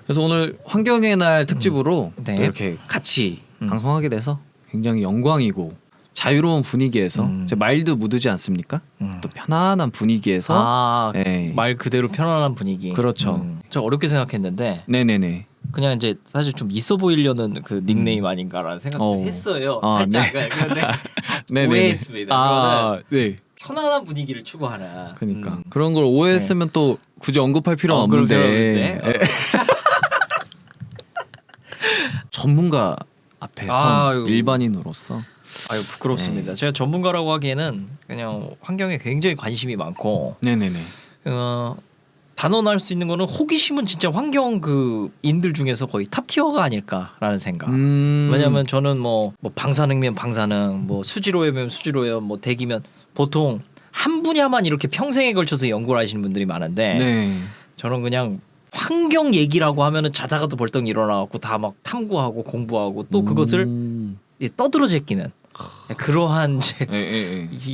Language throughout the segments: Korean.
그래서 오늘 환경의 날 특집으로 네. 또 이렇게 같이 방송하게 돼서 굉장히 영광이고 자유로운 분위기에서 제 마일드 무드지 않습니까? 또 편안한 분위기에서 말 그대로 편안한 분위기. 그렇죠. 저 어렵게 생각했는데 네네네. 그냥 이제 사실 좀 있어 보이려는 그 닉네임 아닌가라는 생각도 했어요. 살짝. 그런데 네네네. 오해했습니다. 그거는 네. 편안한 분위기를 추구하는. 그러니까 그런 걸 오해했으면 또 굳이 언급할 필요는 그럴 없는데 필요는 없는데. 전문가 앞에 선 아유. 일반인으로서 아유 부끄럽습니다. 제가 전문가라고 하기에는 그냥 환경에 굉장히 관심이 많고 네네네. 단언할 수 있는 거는 호기심은 진짜 환경 그 인들 중에서 거의 탑 티어가 아닐까라는 생각. 왜냐하면 저는 뭐 방사능면 방사능, 뭐 수질오염이면 수질오염, 뭐 대기면 보통 한 분야만 이렇게 평생에 걸쳐서 연구를 하시는 분들이 많은데 네. 저는 그냥 환경 얘기라고 하면은 자다가도 벌떡 일어나갖고 다 막 탐구하고 공부하고 또 그것을 떠들어 제끼는 그러한 이제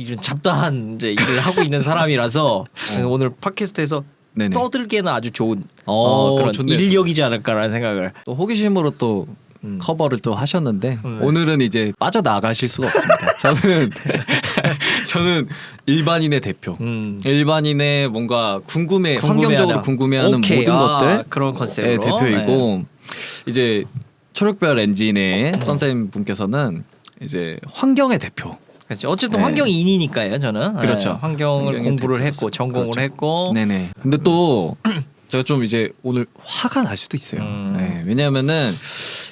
이런 잡다한 이제 일을 하고 있는 사람이라서 오늘 팟캐스트에서 네네. 떠들기에는 아주 좋은 그런 좋네요, 인력이지 않을까라는 생각을. 또 호기심으로 또 커버를 또 하셨는데 오늘은 이제 빠져나가실 수가 없습니다. 저는 일반인의 대표. 일반인의 뭔가 환경적으로 궁금해하는 오케이. 모든 것들 그런 컨셉으로 대표이고 이제 초록별 엔진의 선생님 분께서는 이제 환경의 대표. 그렇죠. 어쨌든 환경인이니까요. 저는 그렇죠. 환경을 공부를 대표로서. 했고 전공을 그렇죠. 했고. 네네. 근데 또 제가 좀 이제 오늘 화가 날 수도 있어요. 왜냐하면은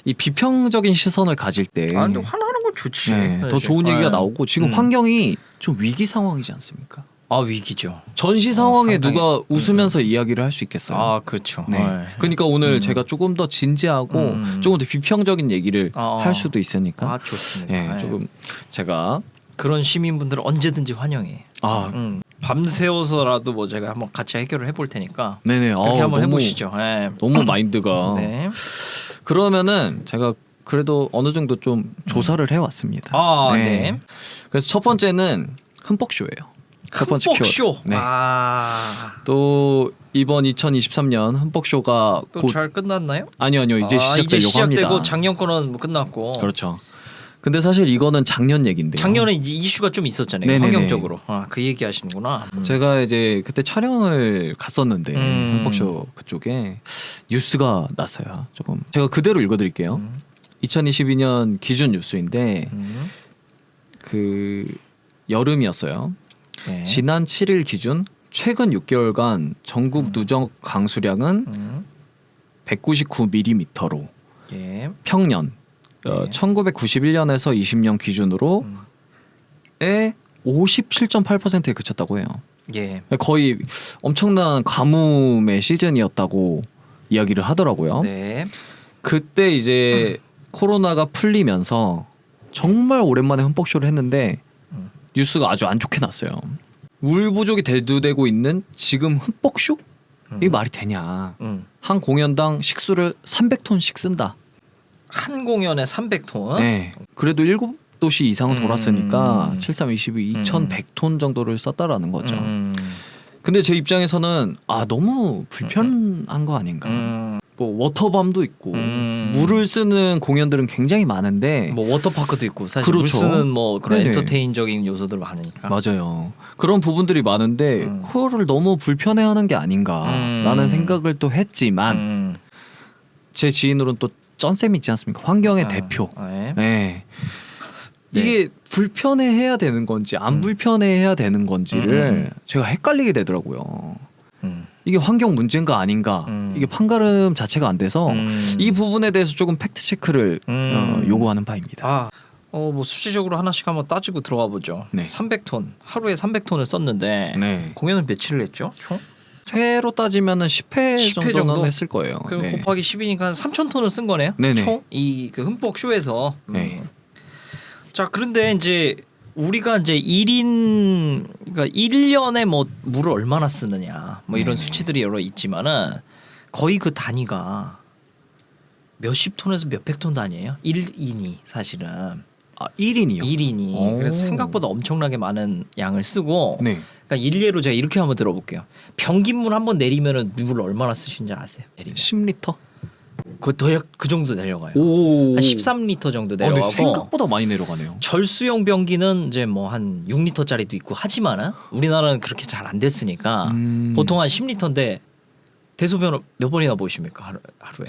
이 비평적인 시선을 가질 때 근데 화나는 건 좋지. 더 좋은 얘기가 나오고 지금 환경이 좀 위기 상황이지 않습니까? 위기죠. 전시 상황에 상당히. 누가 웃으면서 이야기를 할 수 있겠어요? 그렇죠. 네. 그러니까 오늘 제가 조금 더 진지하고 조금 더 비평적인 얘기를 할 수도 있으니까 좋습니다. 조금 제가 그런 시민분들은 언제든지 환영해. 밤새워서라도 뭐 제가 한번 같이 해결을 해볼 테니까. 네네. 그렇게 한번 해보시죠. 너무 마인드가. 네. 그러면은 제가 그래도 어느 정도 좀 조사를 해왔습니다. 네. 그래서 첫 번째는 흠뻑쇼예요. 첫 번째 키워드. 네. 또 이번 2023년 흠뻑쇼가 또 잘 끝났나요? 아니요 이제 시작되려고 합니다. 작년 거는 뭐 끝났고. 그렇죠. 근데 사실 이거는 작년 얘긴데요. 작년에 이제 이슈가 좀 있었잖아요. 네네네. 환경적으로. 그 얘기 하시는구나. 제가 이제 그때 촬영을 갔었는데 흠뻑쇼 그쪽에 뉴스가 났어요. 조금 제가 그대로 읽어드릴게요. 2022년 기준 뉴스인데 그 여름이었어요. 네. 지난 7일 기준 최근 6개월간 전국 누적 강수량은 199mm로 평년 1991년에서 20년 기준으로 57.8%에 그쳤다고 해요. 거의 엄청난 가뭄의 시즌이었다고 이야기를 하더라고요. 그때 이제 코로나가 풀리면서 정말 오랜만에 흠뻑쇼를 했는데 뉴스가 아주 안 좋게 났어요. 물 부족이 대두되고 있는 지금 흠뻑쇼? 이게 말이 되냐. 한 공연당 식수를 300톤씩 쓴다. 한 공연에 300톤? 네. 그래도 7도시 이상은 돌았으니까 7322 2100톤 정도를 썼다라는 거죠. 근데 제 입장에서는 너무 불편한 거 아닌가. 뭐 워터밤도 있고 물을 쓰는 공연들은 굉장히 많은데 뭐 워터파크도 있고 사실 그렇죠. 물 쓰는 뭐 그런 네네. 엔터테인적인 요소들 많으니까. 맞아요. 그런 부분들이 많은데 그거를 너무 불편해하는 게 아닌가라는 생각을 또 했지만 제 지인으로는 또 쩐쌤 있지 않습니까? 환경의 대표. 네. 이게 불편해해야 되는 건지 안 불편해해야 되는 건지를 제가 헷갈리게 되더라고요. 이게 환경 문제인가 아닌가 이게 판가름 자체가 안 돼서 이 부분에 대해서 조금 팩트 체크를 요구하는 바입니다. 뭐 수치적으로 하나씩 한번 따지고 들어가 보죠. 300톤 하루에 300톤을 썼는데 공연은 며칠을 했죠? 총? 회로 따지면은 10회 정도는 정도? 했을 거예요. 그럼 곱하기 10이니까 한 3,000톤을 쓴 거네요. 총 이 그 흠뻑 쇼에서. 자 그런데 이제 우리가 이제 1인 그러니까 1년에 뭐 물을 얼마나 쓰느냐 뭐 이런 수치들이 여러 있지만은 거의 그 단위가 몇십 톤에서 몇백 톤 단위예요. 1인이 사실은. 1인이요? 1인이. 그래서 생각보다 엄청나게 많은 양을 쓰고 그러니까 일례로 제가 이렇게 한번 들어볼게요. 변기물 한번 내리면은 물 얼마나 쓰시는지 아세요? 내리면. 10리터? 그 정도 내려가요. 오. 한 13리터 정도 근데 내려가고 생각보다 많이 내려가네요. 절수용 변기는 이제 뭐 한 6리터짜리도 있고 하지만은 우리나라는 그렇게 잘 안 됐으니까 보통 한 10리터인데 대소변을 몇 번이나 보십니까 하루에?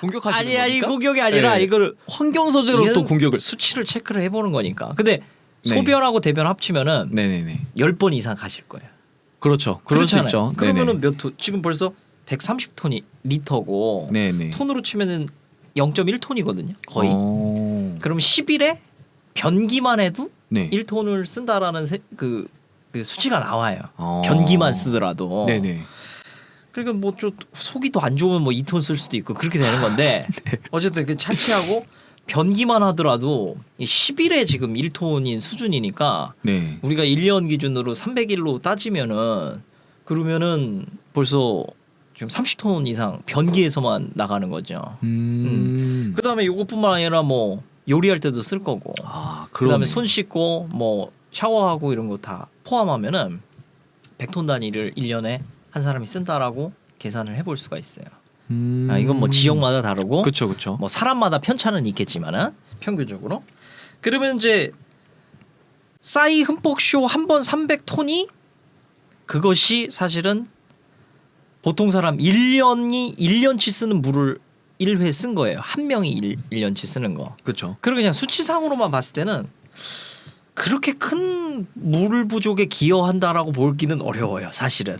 공격하시는 아니 공격이 아니라 네. 이거를 환경 소재로 또 공격을 수치를 체크를 해보는 거니까. 근데 네. 소변하고 대변 합치면은 네네네. 10번 이상 가실 거예요. 그렇죠. 그럴 수 그렇잖아요. 있죠. 그러면은 몇 톤? 지금 벌써 130톤이 리터고 네네. 톤으로 치면은 0.1톤이거든요. 거의. 그럼 10일에 변기만 해도 네. 1톤을 쓴다라는 그 수치가 나와요. 변기만 쓰더라도. 네네. 그러니까 뭐 좀 속이 더 안 좋으면 뭐 2톤 쓸 수도 있고 그렇게 되는 건데 네. 어쨌든 그 차치하고 변기만 하더라도 10일에 지금 1톤인 수준이니까 네. 우리가 1년 기준으로 300일로 따지면은 그러면은 벌써 지금 30톤 이상 변기에서만 나가는 거죠. 그다음에 요것뿐만 아니라 뭐 요리할 때도 쓸 거고. 그다음에 손 씻고 뭐 샤워하고 이런 거 다 포함하면은 100톤 단위를 1년에 한 사람이 쓴다라고 계산을 해볼 수가 있어요. 이건 뭐 지역마다 다르고, 그렇죠. 뭐 사람마다 편차는 있겠지만은 평균적으로. 그러면 이제 싸이 흠뻑쇼 한 번 300톤이 그것이 사실은 보통 사람 1년치 쓰는 물을 1회 쓴 거예요. 한 명이 1년치 쓰는 거. 그렇죠. 그리고 그냥 수치상으로만 봤을 때는 그렇게 큰 물 부족에 기여한다라고 보기는 어려워요, 사실은.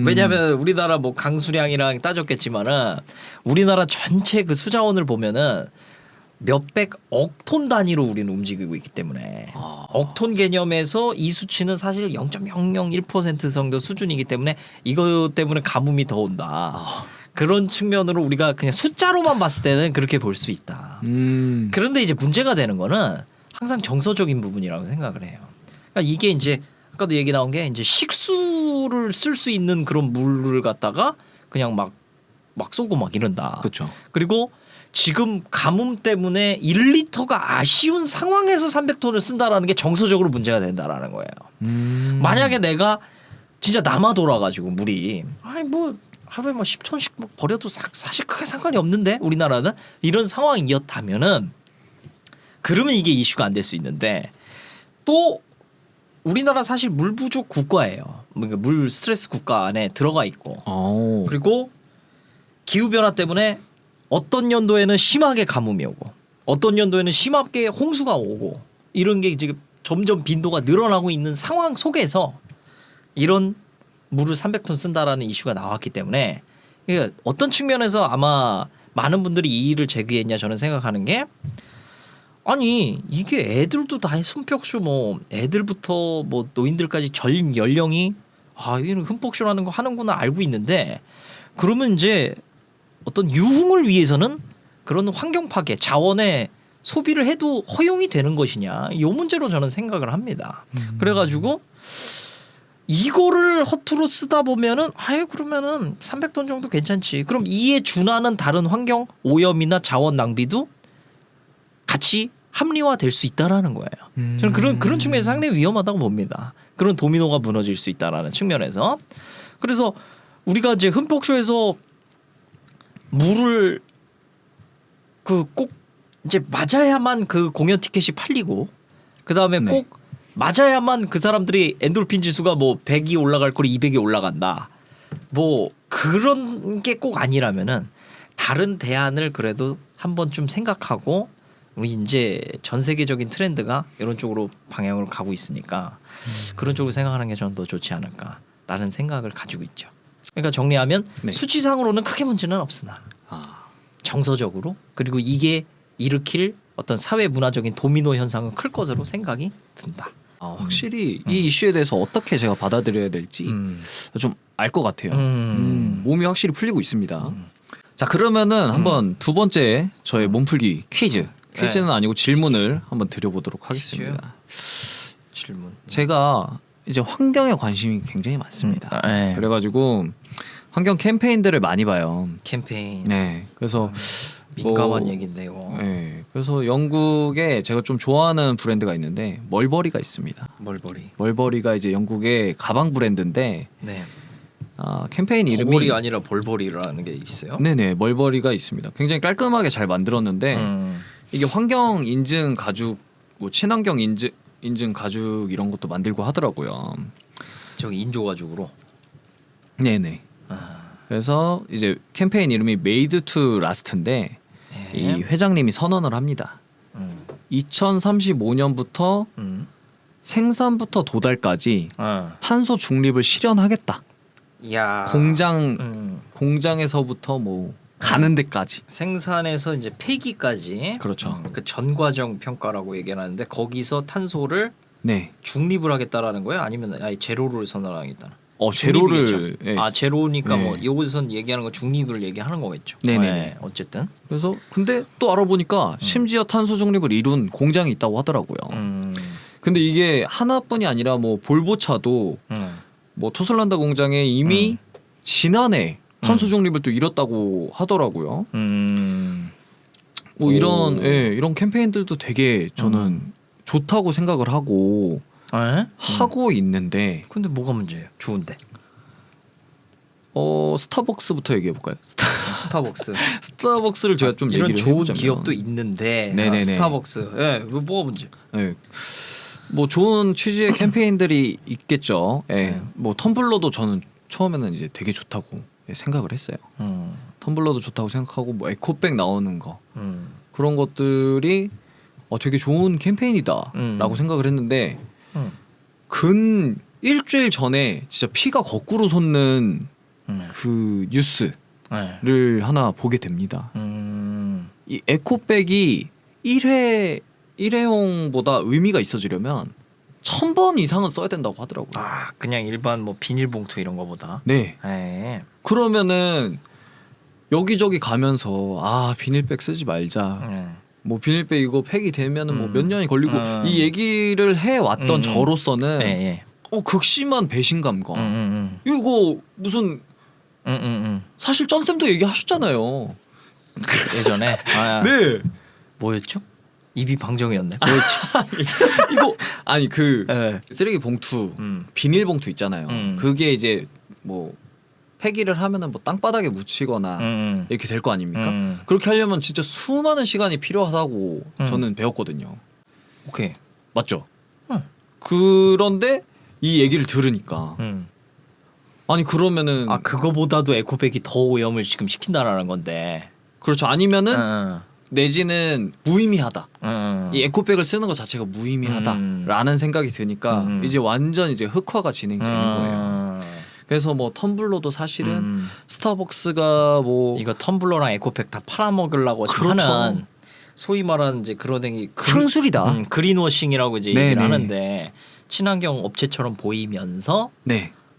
왜냐하면 우리나라 뭐 강수량이랑 따졌겠지만은 우리나라 전체 그 수자원을 보면은 몇백억 톤 단위로 우리는 움직이고 있기 때문에 억톤 개념에서 이 수치는 사실 0.001% 정도 수준이기 때문에 이것 때문에 가뭄이 더 온다. 그런 측면으로 우리가 그냥 숫자로만 봤을 때는 그렇게 볼 수 있다. 그런데 이제 문제가 되는 거는 항상 정서적인 부분이라고 생각을 해요. 그러니까 이게 이제 아까도 얘기 나온 게 이제 식수를 쓸 수 있는 그런 물을 갖다가 그냥 막 쏘고 막 이런다. 그렇죠. 그리고 지금 가뭄 때문에 1리터가 아쉬운 상황에서 300톤을 쓴다라는 게 정서적으로 문제가 된다라는 거예요. 만약에 내가 진짜 남아 돌아가지고 물이 아니 뭐 하루에 뭐 10톤씩 뭐 버려도 사실 크게 상관이 없는데 우리나라는 이런 상황이었다면은 그러면 이게 이슈가 안 될 수 있는데 또 우리나라 사실 물 부족 국가예요. 그러니까 물 스트레스 국가 안에 들어가 있고 그리고 기후 변화 때문에 어떤 연도에는 심하게 가뭄이 오고 어떤 연도에는 심하게 홍수가 오고 이런 게 지금 점점 빈도가 늘어나고 있는 상황 속에서 이런 물을 300톤 쓴다라는 이슈가 나왔기 때문에 그러니까 어떤 측면에서 아마 많은 분들이 이 일을 제기했냐 저는 생각하는 게 아니 이게 애들도 다 흠뻑쇼 뭐 애들부터 뭐 노인들까지 전 연령이 이런 흠뻑쇼라는 거 하는구나 알고 있는데 그러면 이제 어떤 유흥을 위해서는 그런 환경 파괴 자원의 소비를 해도 허용이 되는 것이냐 이 문제로 저는 생각을 합니다. 그래가지고 이거를 허투루 쓰다 보면은 그러면은 300톤 정도 괜찮지. 그럼 이에 준하는 다른 환경 오염이나 자원 낭비도 같이 합리화될 수 있다라는 거예요. 저는 그런 측면에서 상당히 위험하다고 봅니다. 그런 도미노가 무너질 수 있다라는 측면에서. 그래서 우리가 이제 흠뻑쇼에서 물을 꼭 이제 맞아야만 그 공연 티켓이 팔리고 그 다음에 꼭 맞아야만 그 사람들이 엔돌핀 지수가 뭐 100이 올라갈 거리 200이 올라간다. 뭐 그런 게 꼭 아니라면은 다른 대안을 그래도 한번 좀 생각하고 우리 이제 전 세계적인 트렌드가 이런 쪽으로 방향으로 가고 있으니까 그런 쪽으로 생각하는 게 저는 더 좋지 않을까라는 생각을 가지고 있죠. 그러니까 정리하면 수치상으로는 크게 문제는 없으나 정서적으로 그리고 이게 일으킬 어떤 사회 문화적인 도미노 현상은 클 것으로 생각이 든다. 확실히 이 이슈에 대해서 어떻게 제가 받아들여야 될지 좀 알 것 같아요. 몸이 확실히 풀리고 있습니다. 자 그러면은 한번 두 번째 저의 몸풀기 퀴즈는 아니고 질문을 한번 드려보도록 하겠습니다. 질문. 제가 이제 환경에 관심이 굉장히 많습니다. 그래가지고 환경 캠페인들을 많이 봐요. 캠페인. 네. 그래서 민감한 얘긴데요. 네. 그래서 영국에 제가 좀 좋아하는 브랜드가 있는데 멀버리가 있습니다. 멀버리. 멀버리가 이제 영국의 가방 브랜드인데 캠페인 이름이 버버리 아니라 볼버리라는 게 있어요? 네네, 멀버리가 있습니다. 굉장히 깔끔하게 잘 만들었는데 이게 환경 인증 가죽, 뭐 친환경 인증 가죽 이런 것도 만들고 하더라고요. 저기 인조 가죽으로. 네네. 그래서 이제 캠페인 이름이 Made to Last인데 이 회장님이 선언을 합니다. 2035년부터 생산부터 도달까지 탄소 중립을 실현하겠다. 야. 공장에서부터 뭐 가는 데까지. 생산에서 이제 폐기까지. 그렇죠. 그 전 과정 평가라고 얘기하는데 거기서 탄소를 네. 중립을 하겠다라는 거예요? 아니면 아예 제로를 선언하겠다는? 제로를 제로니까 뭐 여기선 얘기하는 거 중립을 얘기하는 거겠죠. 네네. 어쨌든. 그래서 근데 또 알아보니까 심지어 탄소 중립을 이룬 공장이 있다고 하더라고요. 근데 이게 하나뿐이 아니라 뭐 볼보차도 뭐 토슬란다 공장에 이미 지난해 탄소 중립을 또 이뤘다고 하더라고요. 뭐 이런 캠페인들도 되게 저는 좋다고 생각을 하고 있는데. 근데 뭐가 문제예요? 좋은데. 스타벅스부터 얘기해 볼까요? 스타벅스. 스타벅스를 제가 좀 이런 얘기를 좋은 해보자면. 기업도 있는데 스타벅스. 뭐가 문제? 뭐 좋은 취지의 캠페인들이 있겠죠. 뭐 텀블러도 저는 처음에는 이제 되게 좋다고 생각을 했어요. 텀블러도 좋다고 생각하고 뭐 에코백 나오는 거 그런 것들이 되게 좋은 캠페인이다라고 생각을 했는데 근 일주일 전에 진짜 피가 거꾸로 솟는 그 뉴스를 하나 보게 됩니다. 이 에코백이 1회용보다 의미가 있어지려면 1000번 이상은 써야 된다고 하더라고요. 그냥 일반 뭐 비닐봉투 이런 거보다. 네. 그러면은 여기저기 가면서 비닐백 쓰지 말자. 뭐 비닐백 이거 폐기 되면은 뭐 몇 년이 걸리고 이 얘기를 해 왔던 저로서는 극심한 배신감과 이거 무슨 사실 쩐쌤도 얘기하셨잖아요. 예전에. 네. 뭐였죠? 입이 방정이었네. 이거 쓰레기 봉투, 비닐 봉투 있잖아요. 그게 이제 뭐 폐기를 하면은 뭐 땅바닥에 묻히거나 이렇게 될 거 아닙니까? 그렇게 하려면 진짜 수많은 시간이 필요하다고 저는 배웠거든요. 오케이. 맞죠? 그런데 이 얘기를 들으니까 아니 그러면은 그거보다도 에코백이 더 오염을 지금 시킨다라는 건데. 그렇죠. 아니면은 내지는 무의미하다. 이 에코백을 쓰는 것 자체가 무의미하다라는 생각이 드니까 이제 완전 이제 흑화가 진행되는 거예요. 그래서 뭐 텀블러도 사실은 스타벅스가 뭐 이거 텀블러랑 에코백 다 팔아먹으려고 하는 소위 말하는 이제 그런 상술이다. 그린워싱이라고 이제 얘기를 하는데 친환경 업체처럼 보이면서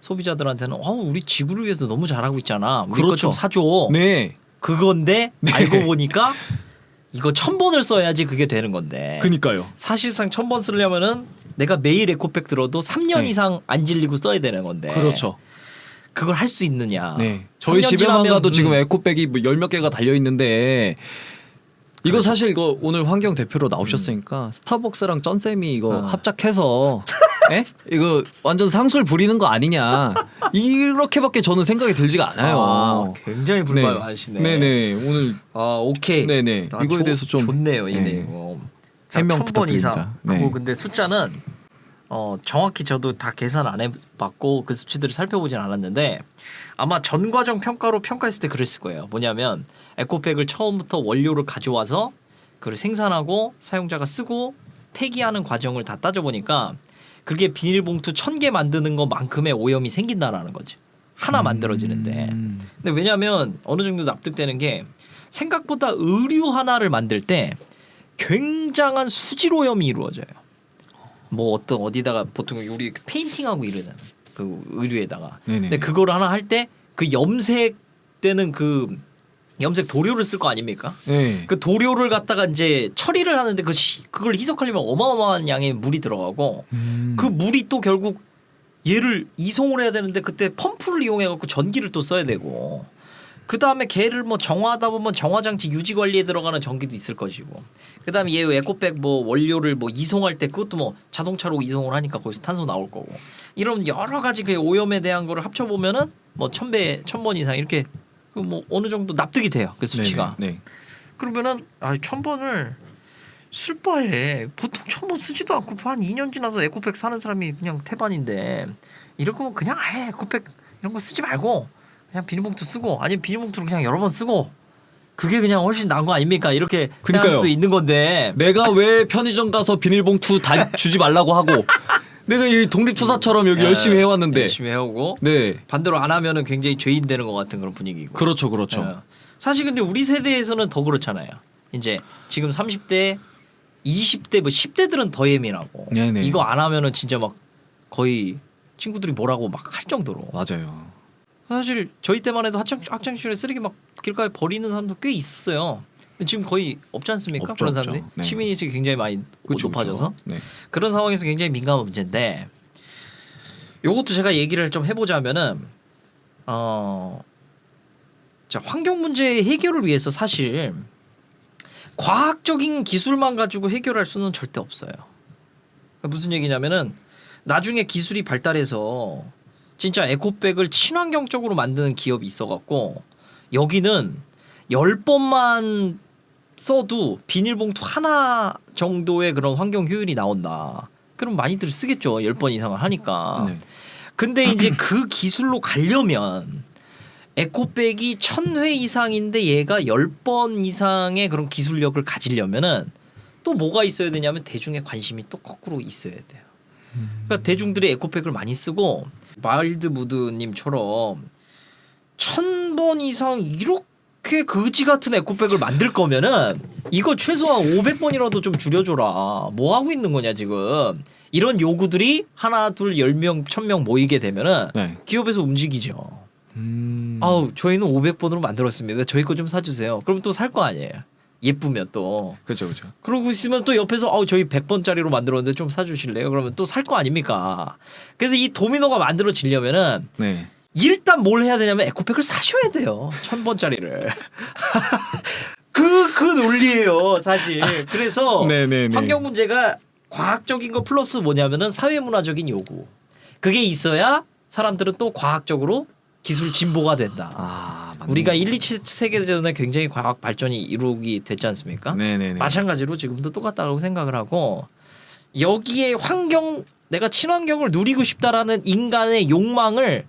소비자들한테는 우리 지구를 위해서 너무 잘하고 있잖아. 우리 거 좀 사줘. 그건데 알고 보니까 이거 1000번을 써야지 그게 되는 건데. 그니까요. 사실상 1000번 쓰려면은 내가 매일 에코백 들어도 3년 이상 안 질리고 써야 되는 건데. 그렇죠. 그걸 할 수 있느냐. 저희 집에만 가도 지금 에코백이 뭐 10몇 개가 달려 있는데 이거 사실 이거 오늘 환경 대표로 나오셨으니까 스타벅스랑 쩐쌤이 이거 합작해서 이거 완전 상술 부리는 거 아니냐 이렇게밖에 저는 생각이 들지가 않아요. 굉장히 불만 많으시네. 네네 오늘 오케이. 네네 이거에 대해서 좀 좋네요 이 내용. 해명 1000번 부탁드립니다. 이상. 그리고 근데 숫자는 정확히 저도 다 계산 안 해봤고 그 수치들을 살펴보진 않았는데 아마 전 과정 평가로 평가했을 때 그랬을 거예요. 뭐냐면 에코백을 처음부터 원료를 가져와서 그걸 생산하고 사용자가 쓰고 폐기하는 과정을 다 따져보니까 그게 비닐봉투 1000개 만드는 것만큼의 오염이 생긴다라는 거지. 하나 만들어지는데. 근데 왜냐하면 어느 정도 납득되는 게 생각보다 의류 하나를 만들 때 굉장한 수질 오염이 이루어져요. 뭐 어디다가 보통 우리 페인팅하고 이러잖아. 그 의류에다가. 근데 그걸 하나 할 때 그 염색되는 그 염색 도료를 쓸 거 아닙니까? 그 도료를 갖다가 이제 처리를 하는데 그걸 희석하려면 어마어마한 양의 물이 들어가고 그 물이 또 결국 얘를 이송을 해야 되는데 그때 펌프를 이용해 갖고 전기를 또 써야 되고 그 다음에 걔를 뭐 정화하다 보면 정화장치 유지 관리에 들어가는 전기도 있을 것이고 그 다음에 얘 에코백 뭐 원료를 뭐 이송할 때 그것도 뭐 자동차로 이송을 하니까 거기서 탄소 나올 거고 이런 여러 가지 그 오염에 대한 거를 합쳐 보면은 뭐 1000배, 1000번 이상 이렇게 그 뭐 어느 정도 납득이 돼요. 그 수치가. 네네. 네. 그러면은 1000번을 쓸 바에 보통 1000번 쓰지도 않고 한 2년 지나서 에코백 사는 사람이 그냥 태반인데 이럴 거면 그냥 아예 에코백 이런 거 쓰지 말고 그냥 비닐봉투 쓰고 아니면 비닐봉투를 그냥 여러 번 쓰고 그게 그냥 훨씬 나은 거 아닙니까? 이렇게 생각할 수 있는 건데 내가 왜 편의점 가서 비닐봉투 다 주지 말라고 하고 내가 이 독립투사처럼 여기 열심히 해왔는데 열심히 해오고 네. 반대로 안 하면은 굉장히 죄인 되는 것 같은 그런 분위기고. 그렇죠, 그렇죠. 예. 사실 근데 우리 세대에서는 더 그렇잖아요. 이제 지금 30대, 20대, 뭐 10대들은 더 예민하고 네네. 이거 안 하면은 진짜 막 거의 친구들이 뭐라고 막 할 정도로. 맞아요. 사실 저희 때만 해도 학창시절에 쓰레기 막 길가에 버리는 사람도 꽤 있어요. 지금 거의 없지 않습니까? 없죠, 그런 사람들이 없죠. 네. 시민의식이 굉장히 많이 그쵸, 높아져서 그쵸. 네. 그런 상황에서 굉장히 민감한 문제인데 요것도 제가 얘기를 좀 해보자면은 자 환경 문제 해결을 위해서 사실 과학적인 기술만 가지고 해결할 수는 절대 없어요. 무슨 얘기냐면은 나중에 기술이 발달해서 진짜 에코백을 친환경적으로 만드는 기업이 있어갖고 여기는 10번만 써도 비닐봉투 하나 정도의 그런 환경 효율이 나온다. 그럼 많이들 쓰겠죠. 10번 이상을 하니까. 네. 근데 이제 그 기술로 가려면 에코백이 1000회 이상인데 얘가 10번 이상의 그런 기술력을 가지려면은 또 뭐가 있어야 되냐면 대중의 관심이 또 거꾸로 있어야 돼요. 그러니까 대중들이 에코백을 많이 쓰고 마일드무드님처럼 1000번 이상 이렇게 거지 같은 에코백을 만들 거면은 이거 최소한 500번이라도 좀 줄여줘라. 뭐 하고 있는 거냐 지금. 이런 요구들이 하나 둘 10명 1000명 모이게 되면은 네. 기업에서 움직이죠. 아우 저희는 500번으로 만들었습니다. 저희 거 좀 사주세요. 그럼 또 살 거 아니에요. 예쁘면 또. 그렇죠, 그렇죠. 그러고 있으면 또 옆에서 저희 100번짜리로 만들었는데 좀 사주실래요? 그러면 또 살 거 아닙니까? 그래서 이 도미노가 만들어지려면은 네. 일단 뭘 해야 되냐면 에코백을 사셔야 돼요. 1000번짜리를. 그 논리예요, 사실. 그래서 네네네. 환경 문제가 과학적인 거 플러스 뭐냐면은 사회문화적인 요구. 그게 있어야 사람들은 또 과학적으로 기술 진보가 된다. 맞네. 우리가 1, 2차 세계대전에 굉장히 과학 발전이 이루기 됐지 않습니까? 네네네. 마찬가지로 지금도 똑같다고 생각을 하고 여기에 내가 친환경을 누리고 싶다라는 인간의 욕망을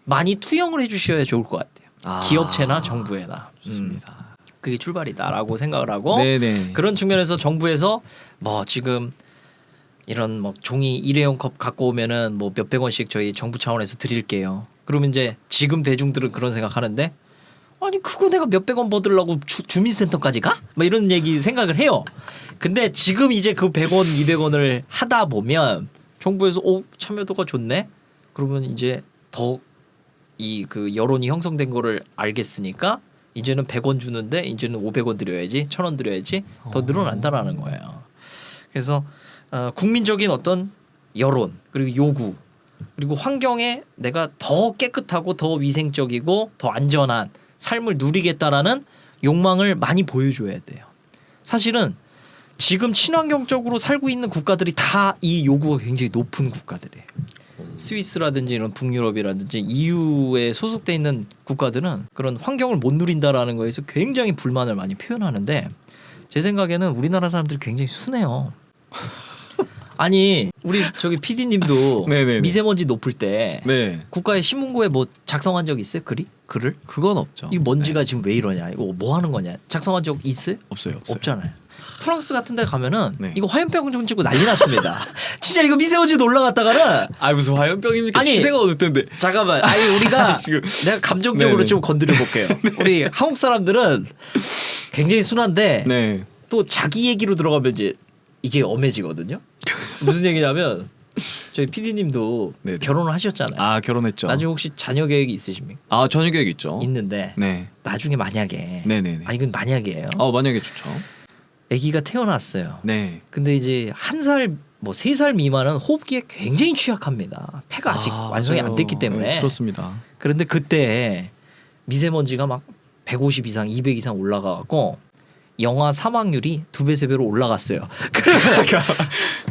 많이 투영을 해주셔야 좋을 것 같아요. 기업체나 정부에나. 좋습니다. 그게 출발이다라고 생각을 하고 네네. 그런 측면에서 정부에서 뭐 지금 이런 뭐 종이 일회용 컵 갖고 오면은 뭐 몇백 원씩 저희 정부 차원에서 드릴게요. 그러면 이제 지금 대중들은 그런 생각하는데 아니 그거 내가 몇백 원 받으려고 주민센터까지 가? 뭐 이런 얘기 생각을 해요. 근데 지금 이제 그 100원, 200원을 하다 보면 정부에서 참여도가 좋네. 그러면 이제 더 이 그 여론이 형성된 거를 알겠으니까 이제는 100원 주는데 이제는 500원 드려야지, 1000원 드려야지 더 늘어난다라는 거예요. 그래서 국민적인 어떤 여론 그리고 요구 그리고 환경에 내가 더 깨끗하고 더 위생적이고 더 안전한 삶을 누리겠다라는 욕망을 많이 보여줘야 돼요. 사실은 지금 친환경적으로 살고 있는 국가들이 다 이 요구가 굉장히 높은 국가들이에요. 스위스라든지 이런 북유럽이라든지 EU에 소속돼 있는 국가들은 그런 환경을 못 누린다라는 거에서 굉장히 불만을 많이 표현하는데 제 생각에는 우리나라 사람들이 굉장히 순해요. 아니 우리 저기 PD님도 미세먼지 높을 때 네. 국가의 신문고에 뭐 작성한 적 있어요? 글을? 그건 없죠. 이 먼지가 지금 왜 이러냐? 이거 뭐 하는 거냐? 작성한 적 있어요? 없어요. 없잖아요. 프랑스 같은 데 가면은 네. 이거 화염병 좀 찍고 난리 났습니다. 진짜 이거 미세먼지도 올라갔다가는 무슨 화염병입니까? 아니, 시대가 어느 때인데. 잠깐만. 아니 우리가 지금. 내가 감정적으로 네네. 좀 건드려 볼게요. 우리 한국 사람들은 굉장히 순한데 네. 또 자기 얘기로 들어가면 이제 이게 엄해지거든요. 무슨 얘기냐면 저희 PD님도 네네. 결혼을 하셨잖아요. 결혼했죠. 나중에 혹시 자녀 계획이 있으십니까? 전혀 계획 있죠. 있는데 네. 나중에 만약에 네네네. 이건 만약이에요. 만약에 좋죠. 아기가 태어났어요. 네. 근데 이제 1살 뭐 3살 미만은 호흡기에 굉장히 취약합니다. 폐가 아직 완성이 안 됐기 때문에. 네, 그렇습니다. 그런데 그때 미세먼지가 막 150 이상, 200 이상 올라가고 영하 사망률이 2배 3배로 올라갔어요.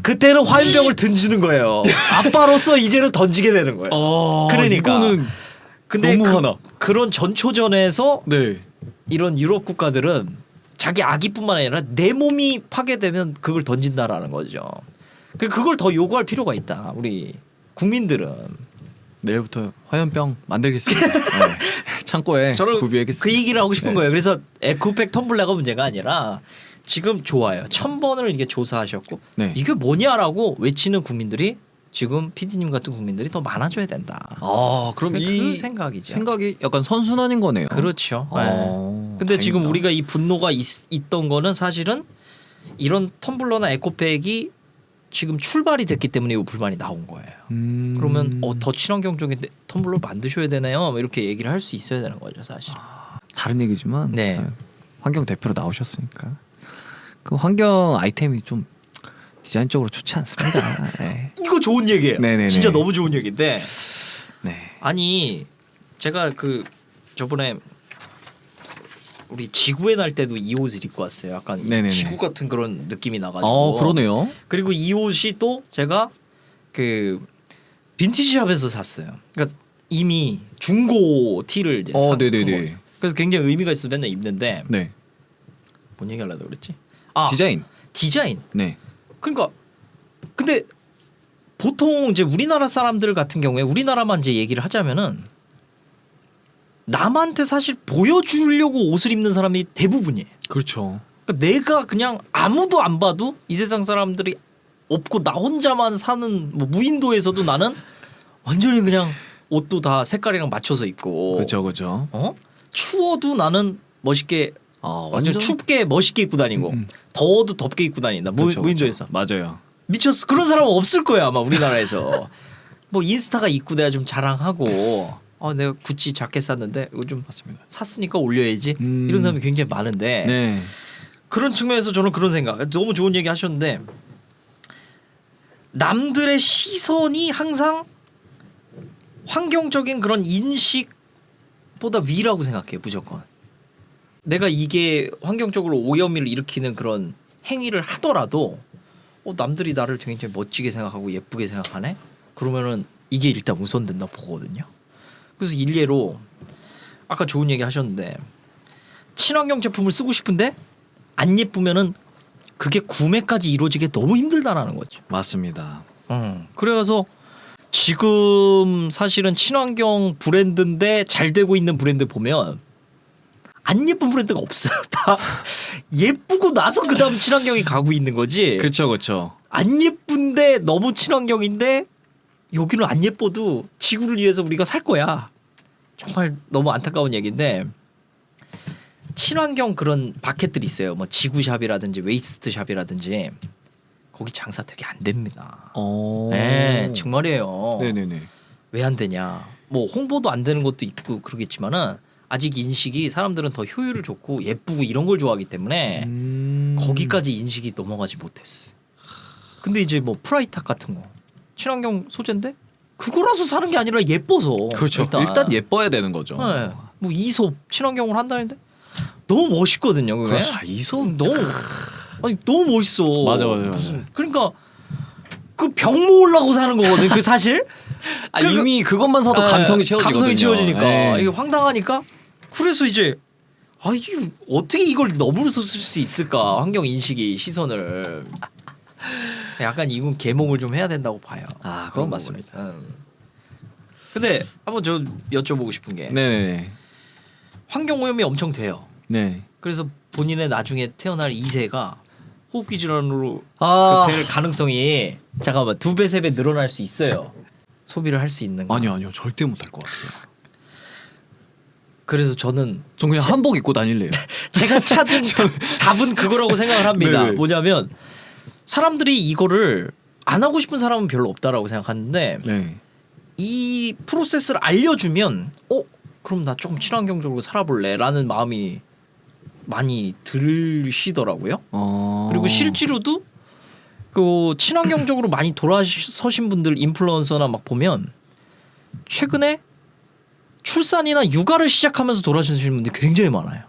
그때는 화염병을 던지는 거예요. 아빠로서 이제는 던지게 되는 거예요. 그러니까 이거는 근데 너무 하나. 그런 전초전에서 네. 이런 유럽 국가들은 자기 아기뿐만 아니라 내 몸이 파괴되면 그걸 던진다라는 거죠. 그걸 더 요구할 필요가 있다. 우리 국민들은. 내일부터 화염병 만들겠습니다. 네. 창고에 저는 구비하겠습니다. 그 얘기를 하고 싶은 네. 거예요. 그래서 에코백 텀블러가 문제가 아니라 지금 좋아요. 1000번을 이게 조사하셨고 네. 이게 뭐냐라고 외치는 국민들이 지금 PD님 같은 국민들이 더 많아져야 된다. 그럼 그 이 생각이죠. 생각이 약간 선순환인 거네요. 그렇죠. 네. 근데 다행이다. 지금 우리가 이 분노가 있던 거는 사실은 이런 텀블러나 에코백이 지금 출발이 됐기 때문에 이 불만이 나온 거예요. 그러면 더 친환경적인 텀블러 만드셔야 되나요? 이렇게 얘기를 할 수 있어야 되는 거죠, 사실. 다른 얘기지만 네. 환경 대표로 나오셨으니까 그 환경 아이템이 좀 디자인적으로 좋지 않습니다. 네. 이거 좋은 얘기예요. 네네네. 진짜 너무 좋은 얘기인데 네. 아니 제가 그 저번에 우리 지구의 날 때도 이 옷을 입고 왔어요. 약간 네네네. 지구 같은 그런 느낌이 나가지고. 그러네요. 그리고 이 옷이 또 제가 그 빈티지샵에서 샀어요. 그러니까 이미 중고 티를 이제 산 네네네. 거예요. 그래서 굉장히 의미가 있어서 맨날 입는데 네. 뭔 얘기하려고 그랬지? 디자인. 네. 그러니까 근데 보통 이제 우리나라 사람들 같은 경우에 우리나라만 이제 얘기를 하자면은 남한테 사실 보여주려고 옷을 입는 사람이 대부분이에요. 그렇죠. 그러니까 내가 그냥 아무도 안 봐도 이 세상 사람들이 없고 나 혼자만 사는 뭐 무인도에서도 나는 완전히 그냥 옷도 다 색깔이랑 맞춰서 입고 그렇죠. 추워도 나는 멋있게 완전 춥게 멋있게 입고 다니고 더워도 덥게 입고 다닌다. 무인도에서. 맞아요. 미쳤어. 그런 사람은 없을 거야 아마 우리나라에서. 뭐 인스타가 입고 내가 좀 자랑하고 내가 구찌 자켓 샀는데 이거 좀 맞습니다. 샀으니까 올려야지. 이런 사람이 굉장히 많은데 네. 그런 측면에서 저는 그런 생각. 너무 좋은 얘기 하셨는데 남들의 시선이 항상 환경적인 그런 인식보다 위라고 생각해요. 무조건. 내가 이게 환경적으로 오염을 일으키는 그런 행위를 하더라도 남들이 나를 굉장히 멋지게 생각하고 예쁘게 생각하네? 그러면은 이게 일단 우선된다 보거든요. 그래서 일례로 아까 좋은 얘기 하셨는데 친환경 제품을 쓰고 싶은데 안 예쁘면은 그게 구매까지 이루어지게 너무 힘들다라는 거죠. 맞습니다. 그래서 지금 사실은 친환경 브랜드인데 잘 되고 있는 브랜드 보면 안 예쁜 브랜드가 없어요. 다 예쁘고 나서 그다음 친환경이 가고 있는 거지. 그렇죠. 안 예쁜데 너무 친환경인데 여기는 안 예뻐도 지구를 위해서 우리가 살 거야. 정말 너무 안타까운 얘기인데 친환경 그런 마켓들이 있어요. 뭐 지구샵이라든지 웨이스트샵이라든지 거기 장사 되게 안 됩니다. 네, 정말이에요. 네네네. 왜 안 되냐? 뭐 홍보도 안 되는 것도 있고 그러겠지만은 아직 인식이 사람들은 더 효율을 좋고 예쁘고 이런 걸 좋아하기 때문에 거기까지 인식이 넘어가지 못했어. 근데 이제 뭐 프라이탁 같은 거 친환경 소재인데 그거라서 사는 게 아니라 예뻐서. 그렇죠. 일단 예뻐야 되는 거죠. 네. 뭐 이솝 친환경으로 한다는데 너무 멋있거든요. 그게. 그렇죠. 이솝 너무 멋있어. 맞아. 그러니까 그 병 모으려고 사는 거거든. 그 사실. 이미 그것만 사도 감성이 채워지거든요. 감성이 채워지니까 네. 이게 황당하니까. 그래서 이제 이게 어떻게 이걸 넘어설 수 있을까? 환경 인식이 시선을. 약간 이건 계몽을 좀 해야 된다고 봐요. 그건 맞습니다. 근데 한번 저 여쭤보고 싶은 게 네네. 환경 오염이 엄청 돼요. 네. 그래서 본인의 나중에 태어날 2세가 호흡기 질환으로 될 가능성이 잠깐만 2배 3배 늘어날 수 있어요. 소비를 할 수 있는 거. 아니요. 절대 못할 것 같아요. 그래서 저는 전 그냥 한복 입고 다닐래요. 제가 찾은 답은 그거라고 생각을 합니다. 네네. 뭐냐면 사람들이 이거를 안 하고 싶은 사람은 별로 없다라고 생각하는데 네. 이 프로세스를 알려주면 그럼 나 조금 친환경적으로 살아볼래라는 마음이 많이 들시더라고요. 그리고 실제로도 그 친환경적으로 많이 돌아서신 분들 인플루언서나 막 보면 최근에 출산이나 육아를 시작하면서 돌아서신 분들이 굉장히 많아요.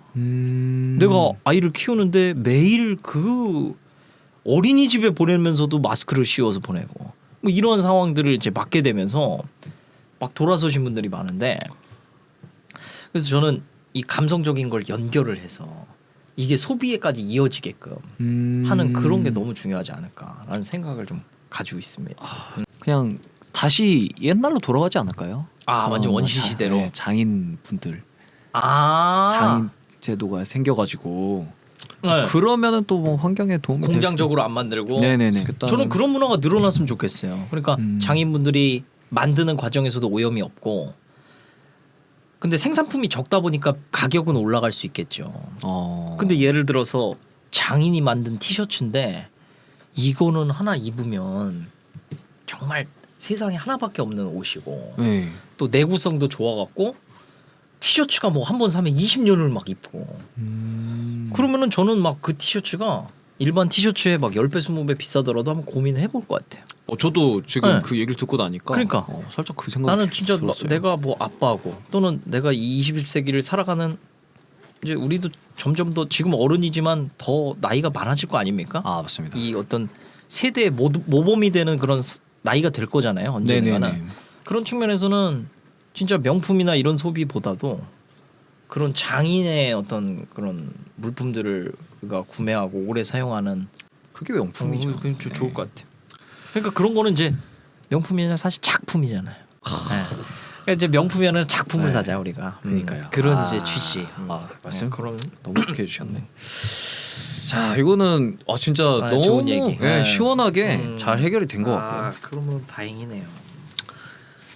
내가 아이를 키우는데 매일 그 어린이집에 보내면서도 마스크를 씌워서 보내고 뭐 이런 상황들을 이제 맞게 되면서 막 돌아서신 분들이 많은데 그래서 저는 이 감성적인 걸 연결을 해서 이게 소비에까지 이어지게끔 하는 그런 게 너무 중요하지 않을까라는 생각을 좀 가지고 있습니다. 그냥 다시 옛날로 돌아가지 않을까요? 완전 원시 시대로 네, 장인분들 아 장인 제도가 생겨가지고 네. 그러면은 또 뭐 환경에 도움이 공장적으로 안 만들고 네네네. 저는 그런 문화가 늘어났으면 좋겠어요. 그러니까 장인분들이 만드는 과정에서도 오염이 없고 근데 생산품이 적다 보니까 가격은 올라갈 수 있겠죠. 근데 예를 들어서 장인이 만든 티셔츠인데 이거는 하나 입으면 정말 세상에 하나밖에 없는 옷이고 네. 또 내구성도 좋아갖고 티셔츠가 뭐 한 번 사면 20년을 막 입고 그러면은 저는 막 그 티셔츠가 일반 티셔츠에 막 10배 20배 비싸더라도 한번 고민을 해볼 것 같아요. 저도 지금 네. 그 얘기를 듣고 나니까 그러니까 살짝 그 생각이 나는 진짜 들었어요. 내가 뭐 아빠고 또는 내가 이 21세기를 살아가는 이제 우리도 점점 더 지금 어른이지만 더 나이가 많아질 거 아닙니까? 맞습니다. 이 어떤 세대의 모범이 되는 그런 나이가 될 거잖아요. 언젠가는. 그런 측면에서는 진짜 명품이나 이런 소비보다도 그런 장인의 어떤 그런 물품들을 우리가 구매하고 오래 사용하는 그게 명품이죠. 그게 좀 좋을 것 같아요. 그러니까 그런 거는 이제 명품이 아니라 사실 작품이잖아요. 그러니까 이제 명품이 아니라 작품을 사자 우리가. 그러니까요. 그런 이제 취지. 말씀 그런 너무 좋게 해주셨네. 자, 이거는 진짜 너무 좋은 얘기. 시원하게 잘 해결이 된 것 같고요. 그러면 다행이네요.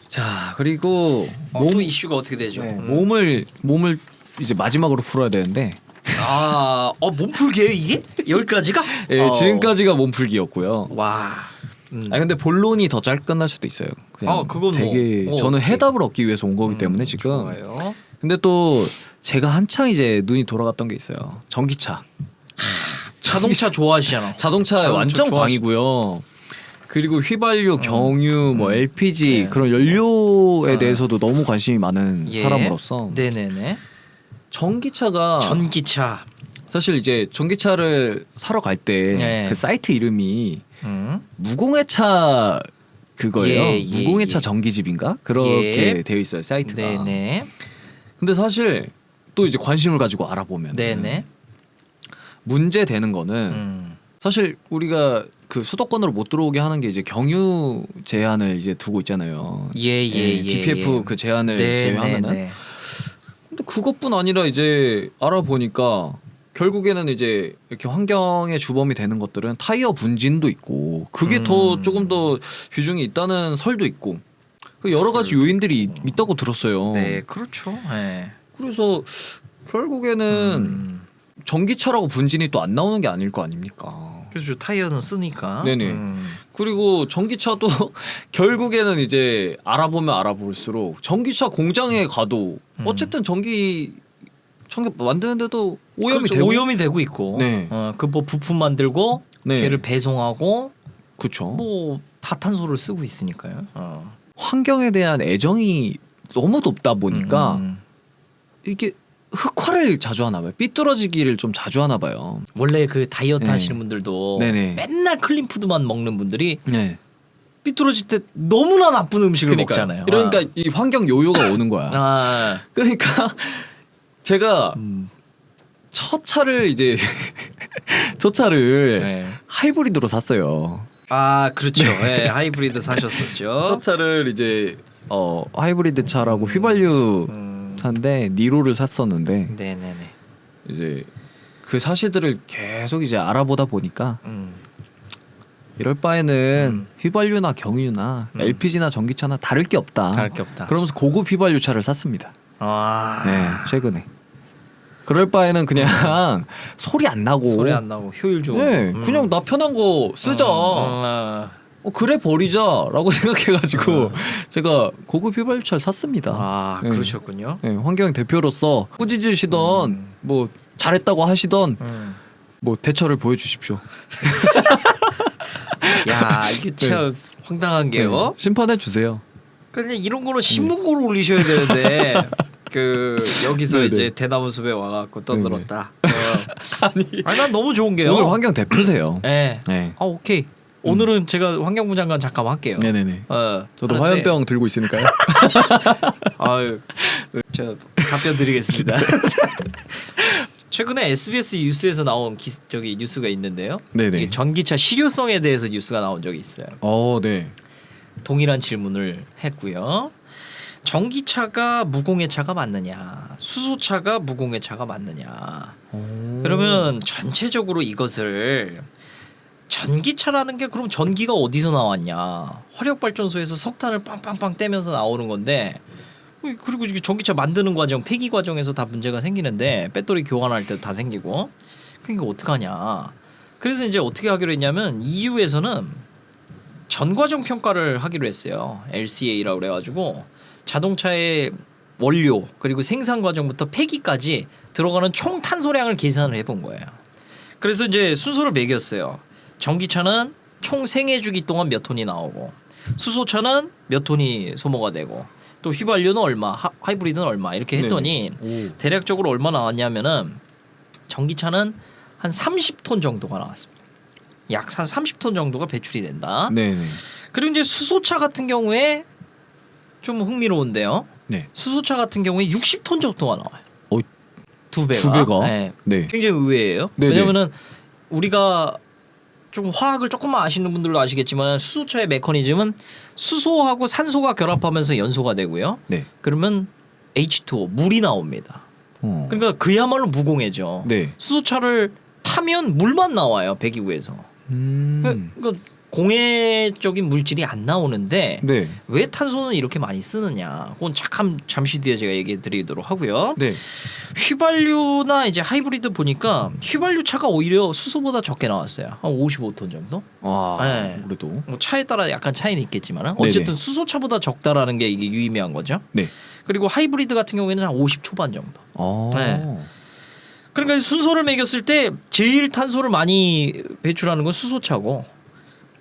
자, 그리고 또 이슈가 어떻게 되죠? 몸을 이제 마지막으로 풀어야 되는데. 몸풀기예요 이게? 여기까지가? 예, 지금까지가 몸풀기였고요. 와. 근데 본론이 더 짧끝날 수도 있어요. 그냥 그건 되게 저는 해답을 얻기 위해서 온 거기 때문에 지금. 좋아요. 근데 또 제가 한창 이제 눈이 돌아갔던 게 있어요. 전기차. 자동차 좋아하시잖아. 자동차 완전 광이고요. 그리고 휘발유, 경유, 뭐 LPG 그런 연료에 대해서도 너무 관심이 많은 사람으로서 네네네. 전기차 사실 이제 전기차를 사러 갈 때 그 사이트 이름이 무공해차 그거예요. 무공해차 전기집인가 그렇게 되어 있어요 사이트가. 네네. 근데 사실 또 이제 관심을 가지고 알아보면 문제 되는 거는 사실 우리가 그 수도권으로 못 들어오게 하는 게 이제 경유 제한을 이제 두고 있잖아요. DPF 그 제한을 제외하면은. 근데 그것뿐 아니라 이제 알아보니까 결국에는 이제 이렇게 환경에 주범이 되는 것들은 타이어 분진도 있고 그게 더 조금 더 비중이 있다는 설도 있고 여러 가지 요인들이 있다고 들었어요. 네, 그렇죠. 네. 그래서 결국에는 전기차라고 분진이 또 안 나오는 게 아닐 거 아닙니까? 그렇죠. 타이어는 쓰니까. 네네. 그리고 전기차도 결국에는 이제 알아보면 알아볼수록 전기차 공장에 가도 어쨌든 전기 만드는데도 오염이 되고 오염이 되고 있고. 그 뭐 부품 만들고 걔를 배송하고. 그렇죠. 뭐 다탄소를 쓰고 있으니까요. 환경에 대한 애정이 너무 높다 보니까 이게 흑화를 자주 하나 봐요. 삐뚤어지기를 좀 자주 하나 봐요. 원래 그 다이어트 하시는 분들도 맨날 클린 푸드만 먹는 분들이 삐뚤어질 때 너무나 나쁜 음식을 먹잖아요. 그러니까 이 환경 요요가 오는 거야. 그러니까 제가 첫 차를 이제 하이브리드로 샀어요. 그렇죠. 하이브리드 사셨었죠. 첫 차를 이제 하이브리드 차라고 휘발유 차인데 니로를 샀었는데 네네네. 이제 그 사실들을 계속 이제 알아보다 보니까 이럴 바에는 휘발유나 경유나 LPG나 전기차나 다를 게 없다. 그러면서 고급 휘발유 차를 샀습니다. 최근에. 그럴 바에는 그냥 소리 안 나고 효율 좋은 그냥 나 편한 거 쓰자. 그래 버리자라고 생각해가지고 제가 고급 휘발유차를 샀습니다. 그러셨군요. 환경 대표로서 꾸짖으시던 뭐 잘했다고 하시던 뭐 대처를 보여주십시오. 야 이게 참 황당한 게요. 심판해 주세요. 그냥 이런 거는 신문고로 올리셔야 되는데 그 여기서 네네. 이제 대나무 숲에 와갖고 떠들었다. 아니 난 너무 좋은 게요. 오늘 환경 대표세요. 네. 네. 아 오케이. 오늘은 제가 환경부 장관 잠깐 할게요. 네네네. 저도 하는데- 화염병 들고 있으니까요. 아유, 제가 답변 드리겠습니다. 최근에 SBS 뉴스에서 나온 저기 뉴스가 있는데요. 네네. 이게 전기차 실효성에 대해서 뉴스가 나온 적이 있어요. 네. 동일한 질문을 했고요. 전기차가 무공해차가 맞느냐, 수소차가 무공해차가 맞느냐. 그러면 전체적으로 이것을 전기차라는 게 그럼 전기가 어디서 나왔냐? 화력발전소에서 석탄을 빵빵빵 떼면서 나오는 건데, 그리고 이게 전기차 만드는 과정, 폐기 과정에서 다 문제가 생기는데 배터리 교환할 때 다 생기고, 그러니까 어떡하냐? 그래서 이제 어떻게 하기로 했냐면 EU에서는 전과정 평가를 하기로 했어요. LCA라고 그래가지고 자동차의 원료 그리고 생산 과정부터 폐기까지 들어가는 총 탄소량을 계산을 해본 거예요. 그래서 이제 순서를 매겼어요. 전기차는 총 생애 주기 동안 몇 톤이 나오고, 수소차는 몇 톤이 소모가 되고, 또 휘발유는 얼마, 하이브리드는 얼마 이렇게 했더니 대략적으로 얼마 나왔냐면은 전기차는 한 30톤 정도가 나왔습니다. 약 한 30톤 정도가 배출이 된다. 네네. 그리고 이제 수소차 같은 경우에 좀 흥미로운데요. 네. 수소차 같은 경우에 60톤 정도가 나와요. 어, 두 배가. 두 배가? 네. 네. 굉장히 의외예요. 네네. 왜냐면은 우리가 좀 화학을 조금만 아시는 분들도 아시겠지만 수소차의 메커니즘은 수소하고 산소가 결합하면서 연소가 되고요. 네. 그러면 H2O 물이 나옵니다. 그러니까 그야말로 무공해죠. 네. 수소차를 타면 물만 나와요, 배기구에서. 그러니까 공해적인 물질이 안 나오는데 네. 왜 탄소는 이렇게 많이 쓰느냐? 그건 잠시 뒤에 제가 얘기해 드리도록 하고요. 네. 휘발유나 이제 하이브리드 보니까 휘발유 차가 오히려 수소보다 적게 나왔어요. 한 55톤 정도? 네. 그래도. 뭐 차에 따라 약간 차이는 있겠지만 어쨌든 네네. 수소차보다 적다라는 게 이게 유의미한 거죠. 네. 그리고 하이브리드 같은 경우에는 한 50 초반 정도. 네. 그러니까 순서를 매겼을 때 제일 탄소를 많이 배출하는 건 수소차고,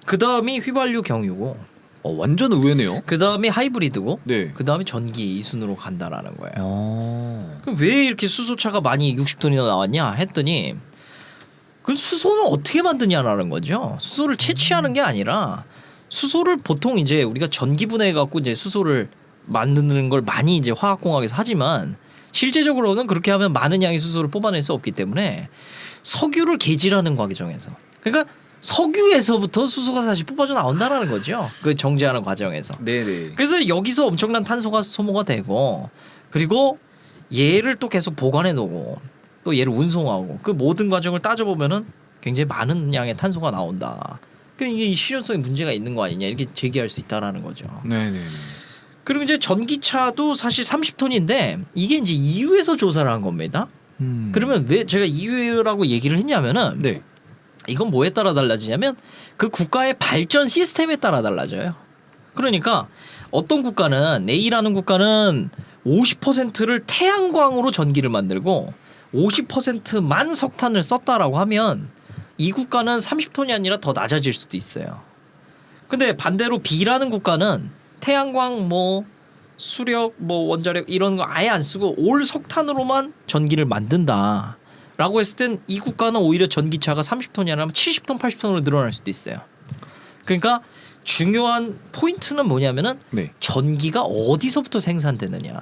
그 다음이 휘발유 경유고, 완전 의외네요. 그 다음이 하이브리드고, 네. 그 다음이 전기 이 순으로 간다라는 거예요. 그럼 왜 이렇게 수소차가 많이 60톤이나 나왔냐 했더니, 그 수소는 어떻게 만드냐라는 거죠. 수소를 채취하는 게 아니라 수소를 보통 이제 우리가 전기 분해해 갖고 이제 수소를 만드는 걸 많이 이제 화학공학에서 하지만 실제적으로는 그렇게 하면 많은 양의 수소를 뽑아낼 수 없기 때문에 석유를 개질하는 과정에서, 그러니까 석유에서부터 수소가 사실 뽑아져 나온다라는 거죠. 그 정제하는 과정에서. 네네. 그래서 여기서 엄청난 탄소가 소모가 되고, 그리고 얘를 또 계속 보관해 놓고 또 얘를 운송하고, 그 모든 과정을 따져 보면은 굉장히 많은 양의 탄소가 나온다. 그러니까 이게 실효성에 문제가 있는 거 아니냐 이렇게 제기할 수 있다라는 거죠. 네네. 그리고 이제 전기차도 사실 30톤인데 이게 이제 EU에서 조사를 한 겁니다. 그러면 왜 제가 EU라고 얘기를 했냐면은 네. 이건 뭐에 따라 달라지냐면 그 국가의 발전 시스템에 따라 달라져요. 그러니까 어떤 국가는, A라는 국가는 50%를 태양광으로 전기를 만들고 50%만 석탄을 썼다라고 하면 이 국가는 30톤이 아니라 더 낮아질 수도 있어요. 근데 반대로 B라는 국가는 태양광, 뭐 수력, 뭐 원자력 이런 거 아예 안 쓰고 올 석탄으로만 전기를 만든다 라고 했을 땐 이 국가는 오히려 전기차가 30톤이 아니라 70톤, 80톤으로 늘어날 수도 있어요. 그러니까 중요한 포인트는 뭐냐면은 네. 전기가 어디서부터 생산되느냐.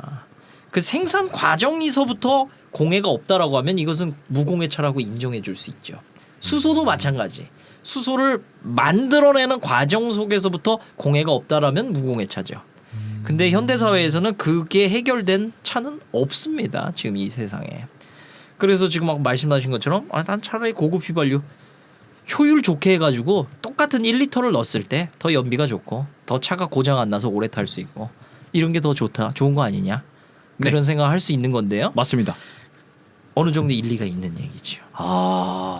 그 생산 과정에서부터 공해가 없다라고 하면 이것은 무공해차라고 인정해 줄 수 있죠. 수소도 마찬가지. 수소를 만들어내는 과정 속에서부터 공해가 없다라면 무공해차죠. 근데 현대 사회에서는 그게 해결된 차는 없습니다. 지금 이 세상에. 그래서 지금 막 말씀하신 것처럼 난 차라리 고급 휘발유 효율 좋게 해가지고 똑같은 1리터를 넣었을 때 더 연비가 좋고 더 차가 고장 안 나서 오래 탈 수 있고 이런 게 더 좋은 거 아니냐. 그런 생각을 할 수 있는 건데요. 맞습니다. 어느 정도 일리가 있는 얘기죠.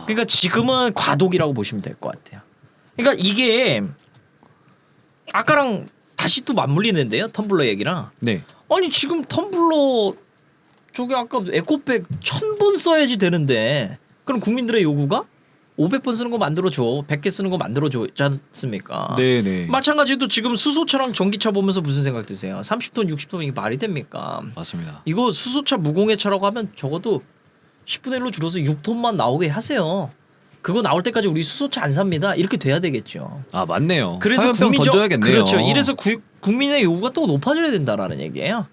그러니까 지금은 과도기라고 보시면 될 것 같아요. 그러니까 이게 아까랑 다시 또 맞물리는데요. 텀블러 얘기랑. 네. 아니 지금 텀블러 저기 아까 에코백 1000번 써야지 되는데 그럼 국민들의 요구가 500번 쓰는 거 만들어줘, 100개 쓰는 거 만들어줘지 않습니까? 네네. 마찬가지로 지금 수소차랑 전기차 보면서 무슨 생각 드세요? 30톤, 60톤 이게 말이 됩니까? 맞습니다. 이거 수소차 무공해차라고 하면 적어도 10분의 1로 줄어서 6톤만 나오게 하세요. 그거 나올 때까지 우리 수소차 안 삽니다. 이렇게 돼야 되겠죠. 아 맞네요. 그래서 화염병 던져야겠네요. 그렇죠. 이래서 국민의 요구가 또 높아져야 된다라는 얘기예요.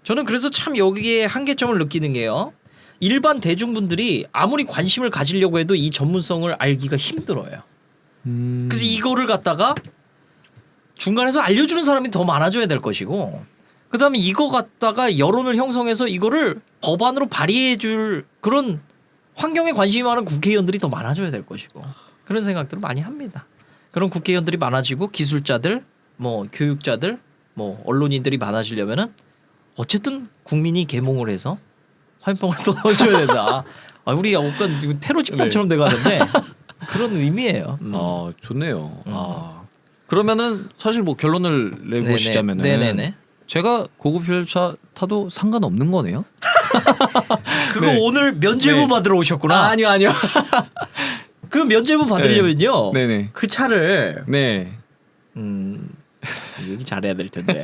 저는 그래서 참 여기에 한계점을 느끼는 게요. 일반 대중분들이 아무리 관심을 가지려고 해도 이 전문성을 알기가 힘들어요. 그래서 이거를 갖다가 중간에서 알려주는 사람이 더 많아져야 될 것이고, 그다음에 이거 갖다가 여론을 형성해서 이거를 법안으로 발의해줄 그런 환경에 관심이 많은 국회의원들이 더 많아져야 될 것이고, 그런 생각들을 많이 합니다. 그런 국회의원들이 많아지고 기술자들, 뭐 교육자들, 뭐 언론인들이 많아지려면은 어쨌든 국민이 계몽을 해서 화염병을 또 넣어줘야 된다. 아, 우리 약간 테러 집단처럼 돼가는데 그런 의미예요. 좋네요. 그러면은 사실 뭐 결론을 내보시자면은 네네네. 제가 고급 혈차 타도 상관없는 거네요. 그거 네. 오늘 면죄부 네. 받으러 오셨구나. 아니요. 그 면죄부 받으려면요. 네네. 그 차를 네. 얘기 잘해야 될 텐데.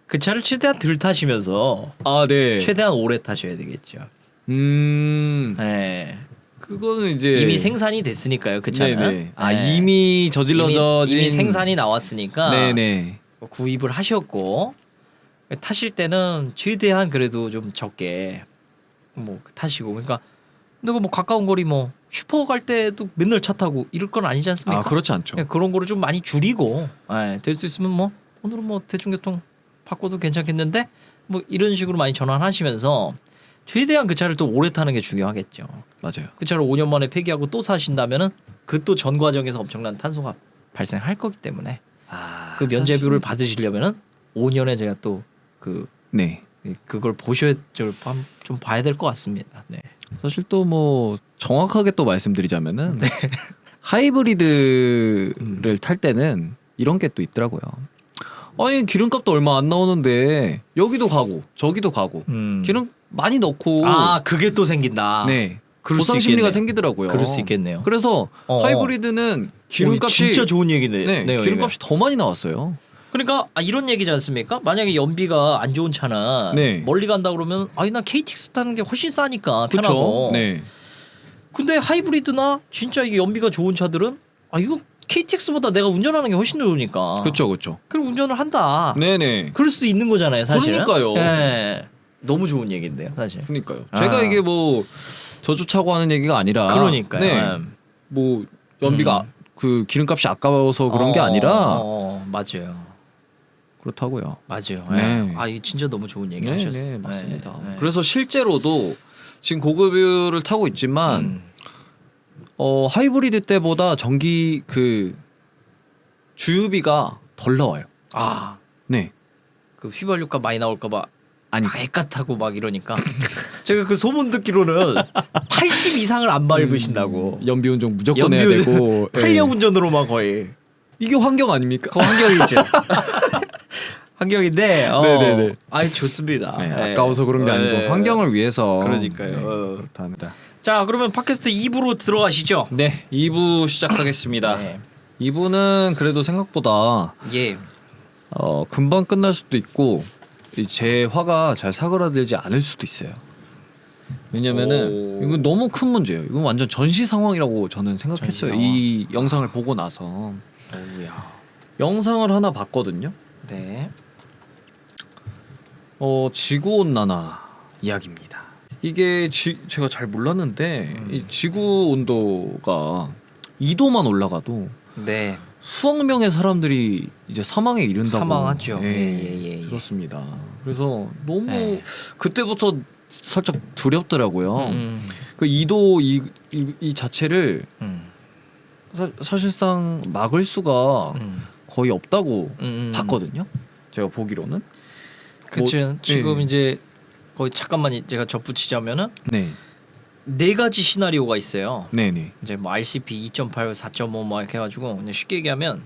그 차를 최대한 덜 타시면서 네. 최대한 오래 타셔야 되겠죠. 네. 그거는 이제 이미 생산이 됐으니까요. 그 차는. 네네. 이미 저질러진 이미 생산이 나왔으니까. 네네. 구입을 하셨고 타실 때는 최대한 그래도 좀 적게 뭐 타시고, 그러니까 근데 뭐 가까운 거리 뭐 슈퍼 갈 때도 맨날 차 타고 이럴 건 아니지 않습니까? 그렇지 않죠. 그런 거를 좀 많이 줄이고 될 수 있으면 뭐 오늘은 뭐 대중교통 바꿔도 괜찮겠는데 뭐 이런 식으로 많이 전환하시면서 최대한 그 차를 또 오래 타는 게 중요하겠죠. 맞아요. 그 차를 5년 만에 폐기하고 또 사신다면은 그 또 전 과정에서 엄청난 탄소가 발생할 거기 때문에 그 면제비를 받으시려면은 5년에 제가 또 그걸 보셔야 좀 봐야 될 것 같습니다. 네. 사실 또 뭐 정확하게 또 말씀드리자면은 하이브리드를 탈 때는 이런 게 또 있더라고요. 아니 기름값도 얼마 안 나오는데 여기도 가고 저기도 가고 기름 많이 넣고 그게 또 생긴다. 네. 보상 심리가 생기더라고요. 그럴 수 있겠네요. 그래서 하이브리드는 기름값이 진짜 좋은 얘기네. 네, 기름값이 더 많이 나왔어요. 그러니까 이런 얘기지 않습니까? 만약에 연비가 안 좋은 차는 멀리 간다 그러면 나 KTX 타는 게 훨씬 싸니까 편하고. 네. 근데 하이브리드나 진짜 이게 연비가 좋은 차들은 이거 KTX보다 내가 운전하는 게 훨씬 좋으니까. 그렇죠. 그럼 운전을 한다. 네네. 그럴 수도 있는 거잖아요, 사실은. 그러니까요. 네. 너무 좋은 얘기인데요, 사실. 그러니까요. 제가 이게 뭐 저주차고 하는 얘기가 아니라. 그러니까요. 네. 뭐 연비가 그 기름값이 아까워서 그런 게 아니라. 맞아요. 그렇다고요. 맞아요. 네. 이거 진짜 너무 좋은 얘기 하셨어요. 네, 맞습니다. 네. 그래서 실제로도 지금 고급유를 타고 있지만 하이브리드 때보다 전기 그 주유비가 덜 나와요. 네. 그 휘발유가 많이 나올까 봐 아니 애같하고 막 이러니까 제가 그 소문 듣기로는 80 이상을 안 밟으신다고. 연비 운전 무조건 해야 되고 탄력 운전으로만 거의. 이게 환경 아닙니까? 그 환경이죠. 환경인데 네네네. 좋습니다. 아까워서 그런 게 아니고 환경을 위해서. 그러니까요. 그렇답니다. 자, 그러면 팟캐스트 2부로 들어가시죠. 네, 2부 시작하겠습니다. 2부는 그래도 생각보다 금방 끝날 수도 있고 제 화가 잘 사그라들지 않을 수도 있어요. 왜냐면은 이건 너무 큰 문제예요. 이건 완전 전시 상황이라고 저는 생각했어요. 이 영상을 보고 나서. 영상을 하나 봤거든요. 네. 지구 온난화 이야기입니다. 이게 제가 잘 몰랐는데 이 지구 온도가 2도만 올라가도 수억 명의 사람들이 이제 사망에 이른다고. 사망하죠. 그렇습니다. 그래서 너무 그때부터 살짝 두렵더라고요. 그 2도 이 자체를 사실상 막을 수가 거의 없다고 봤거든요. 제가 보기로는. 그렇죠. 지금 이제 거의 잠깐만 제가 덧붙이자면은 네 가지 시나리오가 있어요. 네네. 이제 뭐 RCP 2.8, 4.5 막 이렇게 해가지고 그냥 쉽게 얘기하면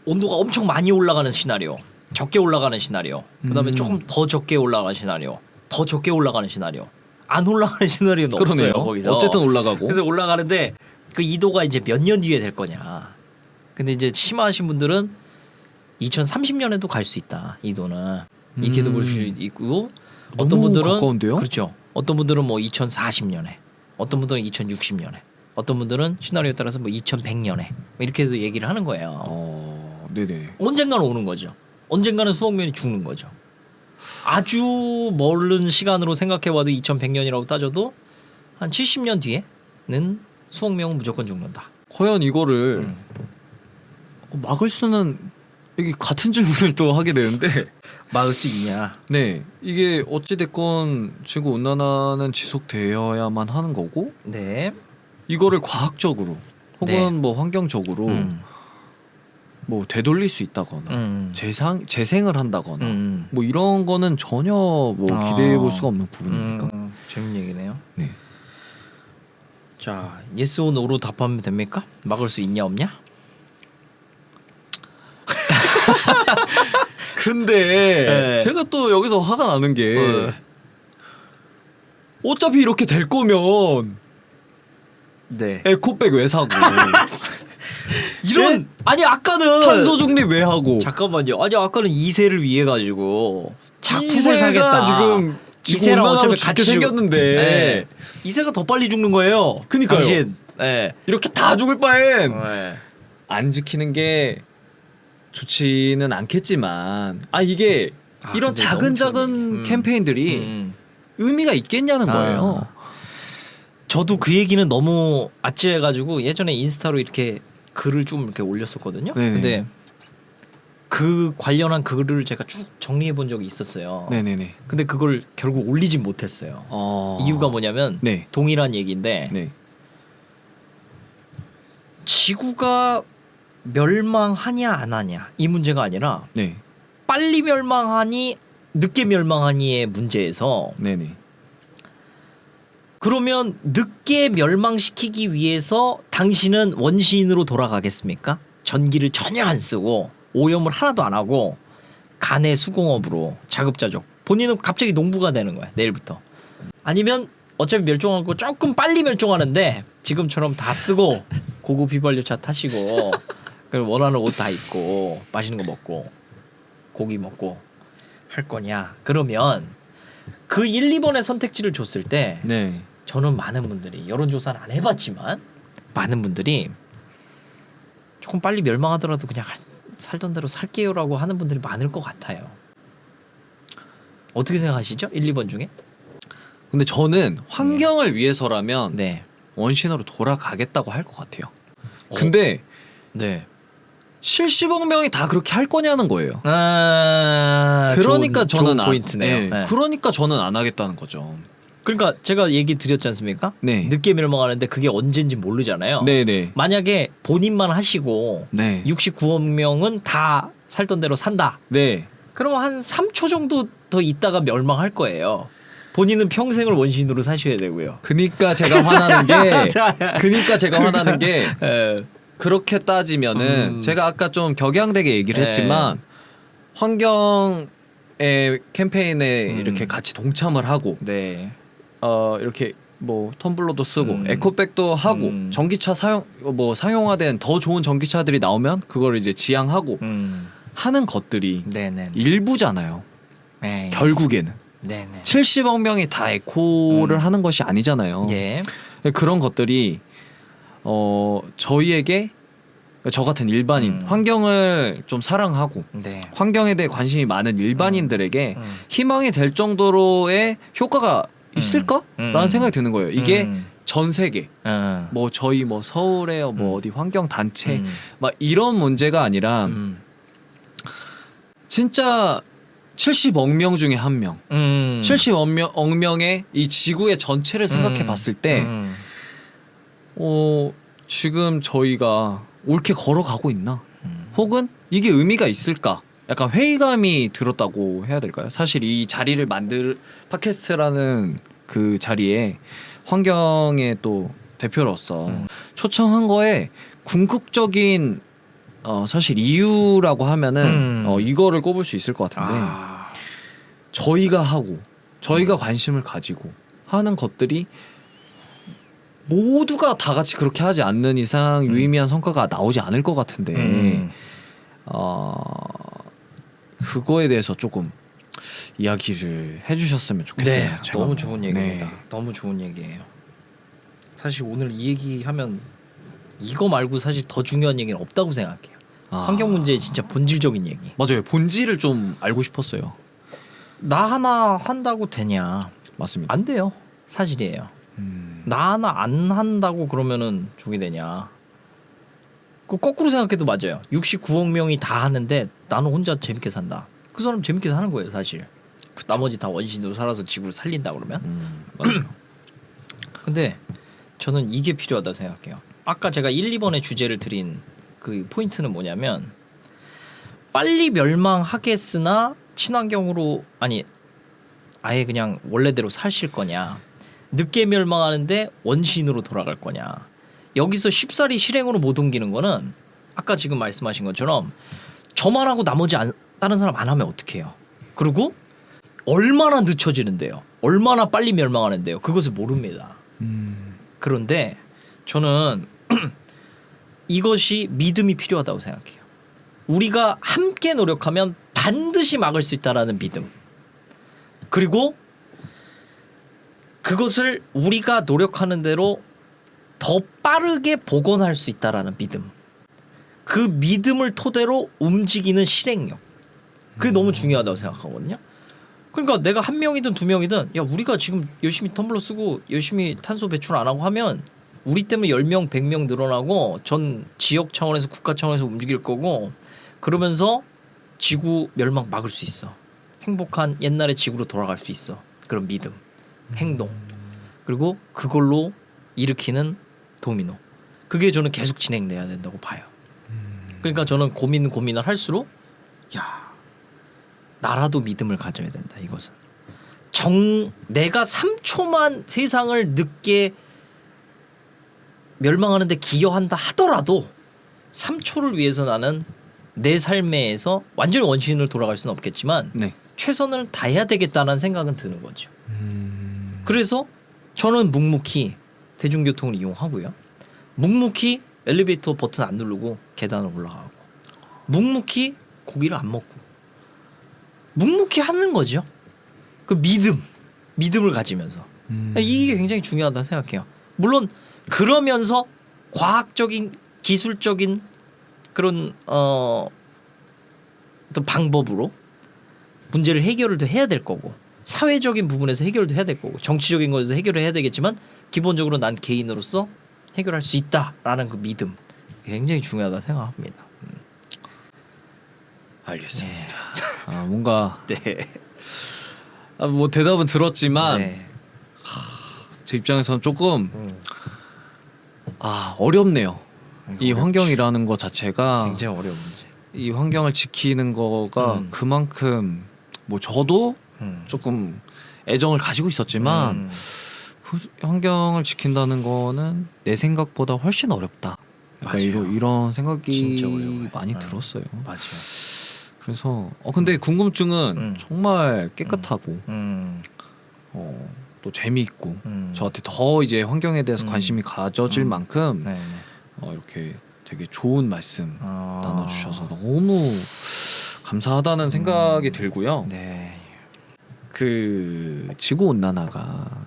온도가 엄청 많이 올라가는 시나리오, 적게 올라가는 시나리오, 그다음에 조금 더 적게 올라가는 시나리오, 더 적게 올라가는 시나리오. 안 올라가는 시나리오는 그러네요. 없어요. 거기서 어쨌든 올라가고. 그래서 올라가는데 그 2도가 이제 몇 년 뒤에 될 거냐. 근데 이제 심하신 분들은 2030년에도 갈 수 있다. 2도는 이렇게도 볼 수 있고 어떤 분들은 가까운데요? 그렇죠. 어떤 분들은 뭐 2040년에, 어떤 분들은 2060년에, 어떤 분들은 시나리오에 따라서 뭐 2100년에 이렇게도 얘기를 하는 거예요. 네네. 언젠가는 오는 거죠. 언젠가는 수억명이 죽는 거죠. 아주 멀은 시간으로 생각해봐도 2100년이라고 따져도 한 70년 뒤에는 수억 명은 무조건 죽는다. 과연 이거를 막을 수는 이게 같은 질문을 또 하게 되는데 막을 수 있냐? 네 이게 어찌 됐건 지구 온난화는 지속되어야만 하는 거고 네. 이거를 과학적으로 혹은 네. 뭐 환경적으로 뭐 되돌릴 수 있다거나 재생을 한다거나 뭐 이런 거는 전혀 뭐 기대해 볼 수가 없는 부분이니까 재밌는 얘기네요. 네. 자, yes or no로 답하면 됩니까? 막을 수 있냐 없냐? 근데 네. 제가 또 여기서 화가 나는 게 어차피 이렇게 될 거면 네. 에코백 왜 사고 이런 아니 아까는 탄소 중립 왜 하고 잠깐만요. 아니 아까는 2세를 위해 가지고 작품을 이세가 사겠다. 지금 이세랑 어차피 같이 같이 생겼는데 네. 이세가 더 빨리 죽는 거예요. 그니까요. 당신. 네. 이렇게 다 죽을 바엔 네. 안 지키는 게 좋지는 않겠지만 이게 이런 근데 작은 너무 작은 캠페인들이 의미가 있겠냐는 거예요. 저도 그 얘기는 너무 아찔해가지고 예전에 인스타로 이렇게 글을 좀 이렇게 올렸었거든요. 네네. 근데 그 관련한 글을 제가 쭉 정리해 본 적이 있었어요. 네네네. 근데 그걸 결국 올리진 못했어요. 이유가 뭐냐면 네. 동일한 얘기인데 네. 지구가 멸망하냐 안 하냐 이 문제가 아니라 네. 빨리 멸망하니 늦게 멸망하니의 문제에서 네네. 그러면 늦게 멸망시키기 위해서 당신은 원시인으로 돌아가겠습니까? 전기를 전혀 안 쓰고 오염을 하나도 안 하고 간의 수공업으로 자급자족 본인은 갑자기 농부가 되는 거야 내일부터. 아니면 어차피 멸종하고 조금 빨리 멸종하는데 지금처럼 다 쓰고 고급 휘발유차 타시고 원하는 옷 다 입고 맛있는 거 먹고 고기 먹고 할 거냐. 그러면 그 1, 2번의 선택지를 줬을 때 네. 저는 많은 분들이 여론조사는 안 해봤지만 많은 분들이 조금 빨리 멸망하더라도 그냥 살던 대로 살게요라고 하는 분들이 많을 것 같아요. 어떻게 생각하시죠? 1, 2번 중에? 근데 저는 환경을 위해서라면 네. 원신으로 돌아가겠다고 할 것 같아요. 근데 네. 70억 명이 다 그렇게 할 거냐는 거예요. 좋은 그러니까 저는 포인트네요. 네. 그러니까 저는 안 하겠다는 거죠. 그러니까 제가 얘기 드렸지 않습니까? 네. 늦게 멸망하는데 그게 언젠지 모르잖아요. 네네. 만약에 본인만 하시고 네. 69억 명은 다 살던 대로 산다. 네. 그러면 한 3초 정도 더 있다가 멸망할 거예요. 본인은 평생을 원시인으로 사셔야 되고요. 그니까 제가 화나는 게 예. 그렇게 따지면은 제가 아까 좀 격양되게 얘기를 했지만 환경의 캠페인에 이렇게 같이 동참을 하고 네. 이렇게 뭐 텀블러도 쓰고 에코백도 하고 전기차 상용화된 더 좋은 전기차들이 나오면 그걸 이제 지향하고 하는 것들이 네네. 일부잖아요. 네. 결국에는 네네. 70억 명이 다 에코를 하는 것이 아니잖아요. 예. 그런 것들이 저희에게 저 같은 일반인 환경을 좀 사랑하고 네. 환경에 대해 관심이 많은 일반인들에게 희망이 될 정도로의 효과가 있을까라는 생각이 드는 거예요. 이게 전 세계 뭐 저희 뭐 서울의 뭐 어디 환경 단체 막 이런 문제가 아니라 진짜 70억 명 중에 한 명, 70억 명의 이 지구의 전체를 생각해 봤을 때 지금 저희가 옳게 걸어가고 있나? 혹은 이게 의미가 있을까? 약간 회의감이 들었다고 해야 될까요? 사실 이 자리를 팟캐스트라는 그 자리에 환경의 또 대표로서 초청한 거에 궁극적인 사실 이유라고 하면은 이거를 꼽을 수 있을 것 같은데 저희가 하고 저희가 관심을 가지고 하는 것들이 모두가 다 같이 그렇게 하지 않는 이상 유의미한 성과가 나오지 않을 것 같은데 그거에 대해서 조금 이야기를 해주셨으면 좋겠어요. 네, 제가 너무 좋은 얘기입니다. 네. 너무 좋은 얘기예요. 사실 오늘 이 얘기하면 이거 말고 사실 더 중요한 얘기는 없다고 생각해요. 환경 문제의 진짜 본질적인 얘기. 맞아요. 본질을 좀 알고 싶었어요. 나 하나 한다고 되냐? 맞습니다. 안 돼요. 사실이에요. 나 하나 안 한다고 그러면은 저기 되냐? 그 거꾸로 생각해도 맞아요. 69억 명이 다 하는데 나는 혼자 재밌게 산다. 그 사람 재밌게 사는 거예요, 사실. 나머지 다 원신으로 살아서 지구를 살린다 그러면. 맞아요. 근데 저는 이게 필요하다 생각해요. 아까 제가 1, 2번의 주제를 드린 그 포인트는 뭐냐면 빨리 멸망하겠으나 친환경으로 아니 아예 그냥 원래대로 사실 거냐, 늦게 멸망하는데 원시인으로 돌아갈 거냐. 여기서 쉽사리 실행으로 못 옮기는 거는 아까 지금 말씀하신 것처럼 저만 하고 나머지 다른 사람 안 하면 어떡해요. 그리고 얼마나 늦춰지는데요. 얼마나 빨리 멸망하는데요. 그것을 모릅니다. 그런데 저는 이것이 믿음이 필요하다고 생각해요. 우리가 함께 노력하면 반드시 막을 수 있다라는 믿음. 그리고 그것을 우리가 노력하는 대로 더 빠르게 복원할 수 있다라는 믿음. 그 믿음을 토대로 움직이는 실행력. 그게 너무 중요하다고 생각하거든요. 그러니까 내가 한 명이든 두 명이든 야 우리가 지금 열심히 텀블러 쓰고 열심히 탄소 배출 안 하고 하면 우리 때문에 10명 100명 늘어나고 전 지역 차원에서 국가 차원에서 움직일 거고 그러면서 지구 멸망 막을 수 있어. 행복한 옛날의 지구로 돌아갈 수 있어. 그런 믿음, 행동, 그리고 그걸로 일으키는 도미노. 그게 저는 계속 진행돼야 된다고 봐요. 그러니까 저는 고민을 할수록 야 나라도 믿음을 가져야 된다. 이것은 내가 3초만 세상을 늦게 멸망하는데 기여한다 하더라도 3초를 위해서 나는 내 삶에서 완전히 원시인으로 돌아갈 수는 없겠지만 네. 최선을 다해야 되겠다는 생각은 드는 거죠. 그래서 저는 묵묵히 대중교통을 이용하고요. 묵묵히 엘리베이터 버튼 안 누르고 계단을 올라가고 묵묵히 고기를 안 먹고 묵묵히 하는 거죠. 그 믿음을 가지면서 이게 굉장히 중요하다 생각해요. 물론 그러면서 과학적인 기술적인 그런 어떤 방법으로 문제를 해결을 해야 될 거고 사회적인 부분에서 해결도 해야 될 거고 정치적인 것에서 해결을 해야 되겠지만 기본적으로 난 개인으로서 해결할 수 있다라는 그 믿음 굉장히 중요하다 생각합니다. 알겠습니다. 네. 뭔가 네. 뭐 대답은 들었지만 네. 제 입장에서는 조금 어렵네요. 이 환경이라는 것 자체가 굉장히 어려운 문제. 이 환경을 지키는 거가 그만큼 뭐 저도 조금 애정을 가지고 있었지만 그 환경을 지킨다는 거는 내 생각보다 훨씬 어렵다. 그러니까 이런 생각이 많이 들었어요. 맞아요. 그래서 근데 궁금증은 정말 깨끗하고 또 재미있고 저한테 더 이제 환경에 대해서 관심이 가져질 만큼 이렇게 되게 좋은 말씀 나눠주셔서 너무 감사하다는 생각이 들고요. 네. 그 지구 온난화가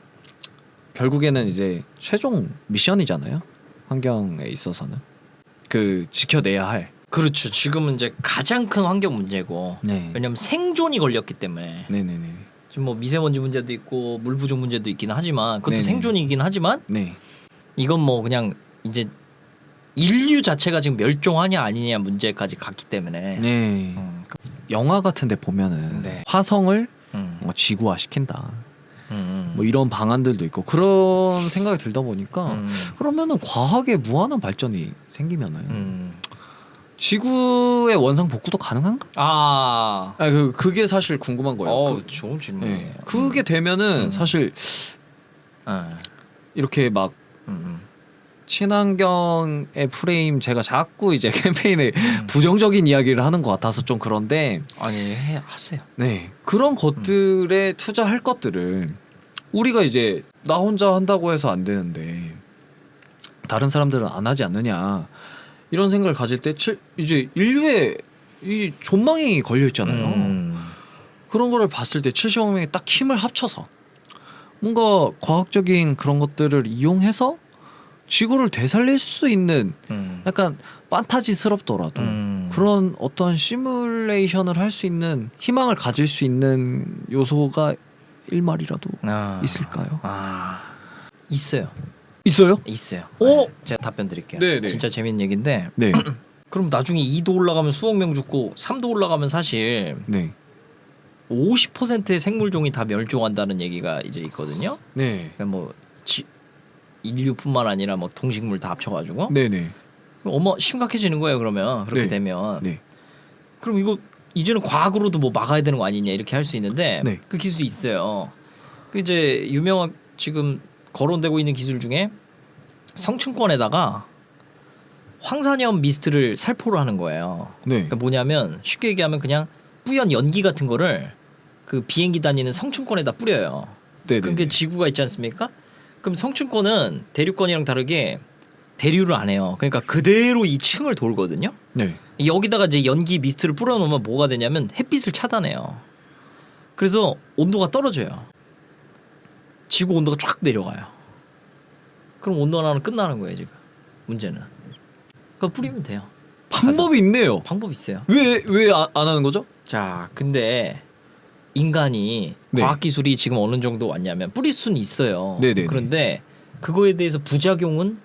결국에는 이제 최종 미션이잖아요. 환경에 있어서는 그 지켜내야 할. 그렇죠. 지금은 이제 가장 큰 환경 문제고 왜냐하면 생존이 걸렸기 때문에. 네네네. 지금 뭐 미세먼지 문제도 있고 물 부족 문제도 있기는 하지만 그것도 생존이긴 하지만 이건 뭐 그냥 이제 인류 자체가 지금 멸종하냐 아니냐 문제까지 갔기 때문에 영화 같은데 보면은 화성을 지구화 시킨다. 뭐 이런 방안들도 있고 그런 생각이 들다 보니까 그러면은 과학의 무한한 발전이 생기면은 지구의 원상 복구도 가능한가? 그게 사실 궁금한 거예요. 좋은 질문이에요. 그게 되면은 사실 이렇게 막 친환경의 프레임 제가 자꾸 이제 캠페인에 부정적인 이야기를 하는 것 같아서 좀 그런데 아니 하세요. 그런 것들에 투자할 것들을 우리가 이제 나 혼자 한다고 해서 안 되는데 다른 사람들은 안 하지 않느냐 이런 생각을 가질 때 이제 인류의 이 존망이 걸려 있잖아요. 그런 거를 봤을 때 70억 명이 딱 힘을 합쳐서 뭔가 과학적인 그런 것들을 이용해서 지구를 되살릴 수 있는 약간 판타지스럽더라도 그런 어떤 시뮬레이션을 할 수 있는 희망을 가질 수 있는 요소가 일말이라도 있을까요? 있어요. 있어요? 있어요. 어? 네, 제가 답변 드릴게요. 네네. 진짜 재밌는 얘기인데 네. 그럼 나중에 2도 올라가면 수억 명 죽고 3도 올라가면 사실 네. 50%의 생물종이 다 멸종한다는 얘기가 이제 있거든요. 네. 그러니까 뭐 인류뿐만 아니라 뭐 동식물 다 합쳐가지고 네네. 어머 심각해지는 거예요. 그러면 그렇게 네. 되면 네. 그럼 이거 이제는 과학으로도 뭐 막아야 되는 거 아니냐 이렇게 할 수 있는데 네. 그 기술이 있어요. 그 이제 유명한 지금 거론되고 있는 기술 중에 성층권에다가 황산염 미스트를 살포를 하는 거예요. 네. 그러니까 뭐냐면 쉽게 얘기하면 그냥 뿌연 연기 같은 거를 그 비행기 다니는 성층권에다 뿌려요. 네네. 그게 지구가 있지 않습니까? 그럼 성층권은 대륙권이랑 다르게 대류를 안 해요. 그러니까 그대로 이 층을 돌거든요. 네. 여기다가 이제 연기 미스트를 뿌려놓으면 뭐가 되냐면 햇빛을 차단해요. 그래서 온도가 떨어져요. 지구 온도가 쫙 내려가요. 그럼 온난화는 끝나는 거예요 지금. 문제는. 그거 뿌리면 돼요. 방법이 있네요. 방법 있어요. 왜 안 하는 거죠? 자, 근데 인간이 네. 과학기술이 지금 어느 정도 왔냐면 뿌릴 수는 있어요. 네네네. 그런데 그거에 대해서 부작용은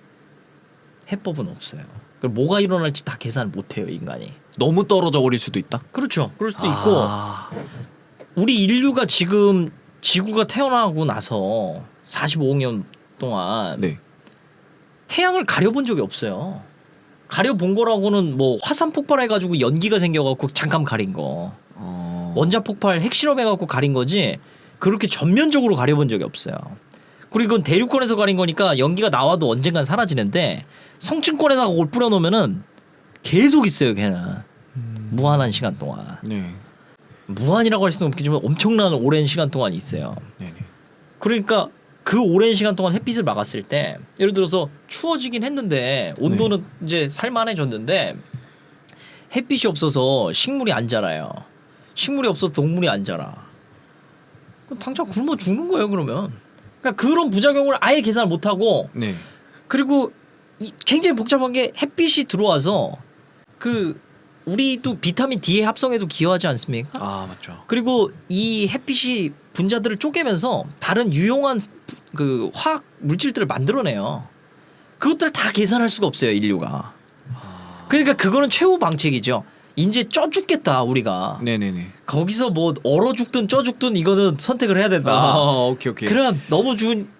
해법은 없어요. 그럼 뭐가 일어날지 다 계산을 못해요 인간이. 너무 떨어져 버릴 수도 있다. 그렇죠. 그럴 수도 있고 우리 인류가 지금 지구가 태어나고 나서 45억 년 동안 네. 태양을 가려본 적이 없어요. 가려본 거라고는 뭐 화산 폭발해가지고 연기가 생겨갖고 잠깐 가린 거, 원자 폭발 핵실험해갖고 가린 거지 그렇게 전면적으로 가려본 적이 없어요. 그리고 이건 대륙권에서 가린 거니까 연기가 나와도 언젠간 사라지는데 성층권에다가 그걸 뿌려놓으면은 계속 있어요 걔는. 무한한 시간 동안. 네. 무한이라고 할 수는 없겠지만 엄청난 오랜 시간 동안 있어요. 네네. 그러니까 그 오랜 시간 동안 햇빛을 막았을 때 예를 들어서 추워지긴 했는데 온도는 이제 살만해졌는데 햇빛이 없어서 식물이 안 자라요. 식물이 없어서 동물이 안 자라. 그럼 당장 굶어 죽는 거예요 그러면. 그러니까 그런 부작용을 아예 계산을 못하고 네. 그리고 굉장히 복잡한 게 햇빛이 들어와서 그 우리도 비타민 D의 합성에도 기여하지 않습니까? 아 맞죠. 그리고 이 햇빛이 분자들을 쪼개면서 다른 유용한 그 화학 물질들을 만들어내요. 그것들을 다 계산할 수가 없어요 인류가. 그러니까 그거는 최후 방책이죠. 이제 쪄 죽겠다 우리가. 네네네. 거기서 뭐 얼어 죽든 쪄 죽든 이거는 선택을 해야 된다. 오케이. 그럼 너무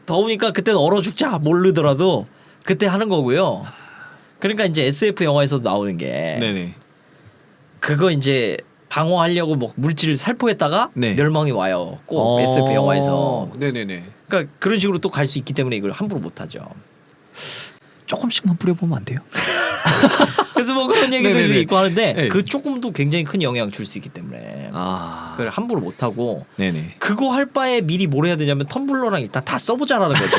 더우니까 그때는 얼어 죽자 모르더라도 그때 하는 거고요. 그러니까 이제 SF 영화에서도 나오는 게 네네. 그거 이제 방어하려고 뭐 물질을 살포했다가 네. 멸망이 와요. 꼭 SF 영화에서. 네네네. 그러니까 그런 식으로 또 갈 수 있기 때문에 이걸 함부로 못 하죠. 조금씩만 뿌려보면 안 돼요? 그래서 뭐 그런 얘기들이 네네네. 있고 하는데 네. 그 조금도 굉장히 큰 영향을 줄 수 있기 때문에 그걸 함부로 못 하고 네네. 그거 할 바에 미리 뭘 해야 되냐면 텀블러랑 일단 다 써보자라는 거죠.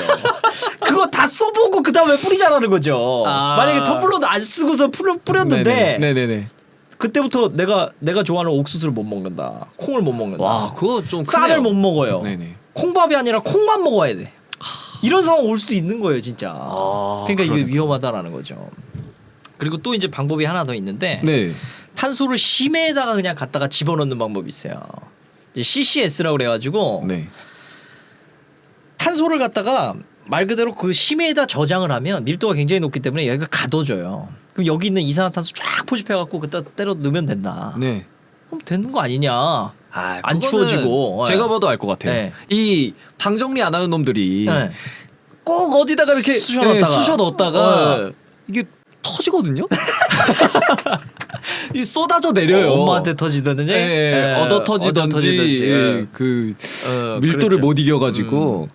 그거 다 써보고 그 다음에 뿌리자라는 거죠. 만약에 텀블러도 안 쓰고서 뿌렸는데 네네네. 그때부터 내가 좋아하는 옥수수를 못 먹는다. 콩을 못 먹는다. 와 그거 좀 쌀을 크네요. 못 먹어요. 네네. 콩밥이 아니라 콩만 먹어야 돼. 이런 상황 올 수도 있는 거예요, 진짜. 그러니까 그러네. 이게 위험하다라는 거죠. 그리고 또 이제 방법이 하나 더 있는데 네. 탄소를 심해에다가 그냥 갖다가 집어넣는 방법이 있어요. 이제 CCS라고 그래가지고 네. 탄소를 갖다가 말 그대로 그 심해에다 저장을 하면 밀도가 굉장히 높기 때문에 여기가 가둬져요. 그럼 여기 있는 이산화탄소 쫙 포집해갖고 그때 때려 넣으면 된다. 네. 그럼 되는 거 아니냐? 안 그거는 추워지고. 제가 봐도 알 것 같아요. 네. 이 방정리 안 하는 놈들이 네. 꼭 어디다가 이렇게 쑤셔 넣었다가 이게 터지거든요. 이 쏟아져 내려요. 엄마한테 터지든지, 얻어 터지든지 그 밀도를 그렇죠. 못 이겨가지고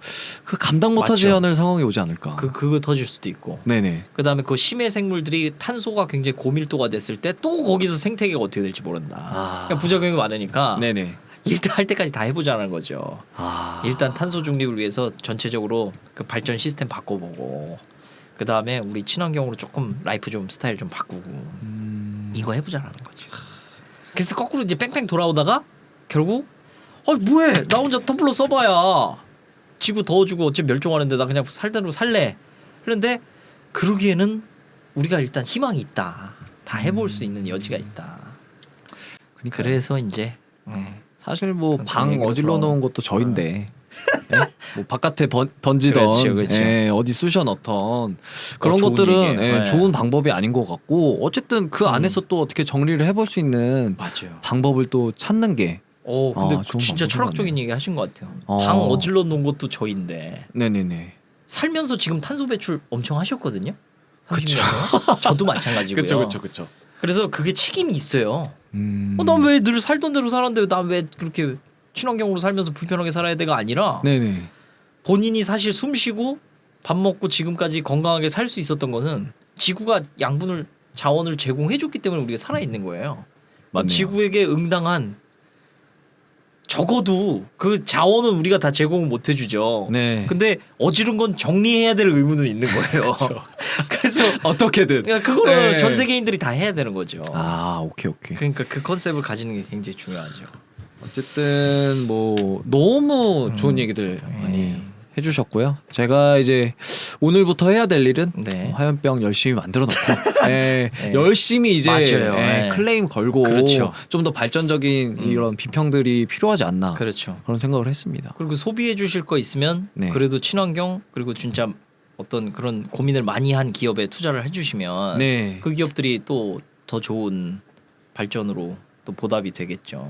그 감당 못하지 맞죠. 않을 상황이 오지 않을까. 그거 터질 수도 있고. 네네. 그다음에 그 심해 생물들이 탄소가 굉장히 고밀도가 됐을 때 또 거기서 생태계가 어떻게 될지 모른다. 그러니까 부작용이 많으니까. 네네. 일단 할 때까지 다 해보자는 거죠. 아. 일단 탄소 중립을 위해서 전체적으로 그 발전 시스템 바꿔보고 그 다음에 우리 친환경으로 조금 라이프 좀 스타일 좀 바꾸고 이거 해보자는 거죠. 그래서 거꾸로 이제 뺑뺑 돌아오다가 결국 뭐해 나 혼자 텀블러 써봐야 지구 더워지고 어차피 멸종하는데 나 그냥 살대로 살래. 그런데 그러기에는 우리가 일단 희망이 있다. 다 해볼 수 있는 여지가 있다. 그래서 이제 사실 뭐 방 어질러 놓은 것도 저인데 뭐 바깥에 던지던 그렇죠. 어디 쑤셔 넣던 그런 것들은 좋은 방법이 아닌 것 같고 어쨌든 그 안에서 또 어떻게 정리를 해볼 수 있는 맞아요. 방법을 또 찾는 게 근데 좋은 진짜 방법인 철학적인 것 얘기 하신 것 같아요. 방 어질러 놓은 것도 저인데 네네네. 살면서 지금 탄소 배출 엄청 하셨거든요. 30년 동안. 저도 마찬가지고요. 그쵸. 그래서 그게 책임이 있어요. 난 왜 늘 살던 대로 살았는데 난 왜 그렇게 친환경으로 살면서 불편하게 살아야 돼가 아니라 네네. 본인이 사실 숨 쉬고 밥 먹고 지금까지 건강하게 살 수 있었던 것은 지구가 양분을 자원을 제공해줬기 때문에 우리가 살아 있는 거예요. 맞네요. 지구에게 응당한 적어도 그 자원은 우리가 다 제공을 못 해주죠. 네. 근데 어지른 건 정리해야 될 의무는 있는 거예요. 그래서 어떻게든 그거를 전 세계인들이 다 해야 되는 거죠. 오케이. 그러니까 그 컨셉을 가지는 게 굉장히 중요하죠. 어쨌든 뭐 너무 좋은 얘기들 많이 해주셨고요. 제가 이제 오늘부터 해야 될 일은 화염병 열심히 만들어 놓고 열심히 이제 클레임 걸고 그렇죠. 좀 더 발전적인 이런 비평들이 필요하지 않나 그렇죠. 그런 생각을 했습니다. 그리고 소비해 주실 거 있으면 그래도 친환경 그리고 진짜 어떤 그런 고민을 많이 한 기업에 투자를 해주시면 그 기업들이 또 더 좋은 발전으로 또 보답이 되겠죠.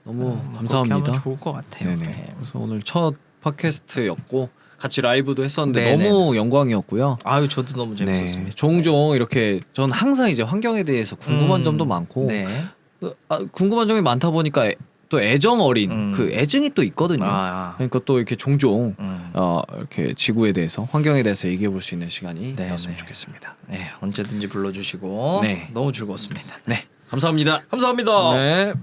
너무 감사합니다. 그렇게 하면 좋을 것 같아요. 그래서 오늘 첫 팟캐스트였고 같이 라이브도 했었는데 너무 영광이었고요. 아유 저도 너무 재밌었습니다. 종종 이렇게 전 항상 이제 환경에 대해서 궁금한 점도 많고 궁금한 점이 많다 보니까 또 애정 어린 그 애증이 또 있거든요. 그러니까 또 이렇게 종종 이렇게 지구에 대해서 환경에 대해서 얘기해 볼 수 있는 시간이 되었으면 좋겠습니다. 언제든지 불러주시고 너무 즐거웠습니다. 감사합니다. 감사합니다. 네.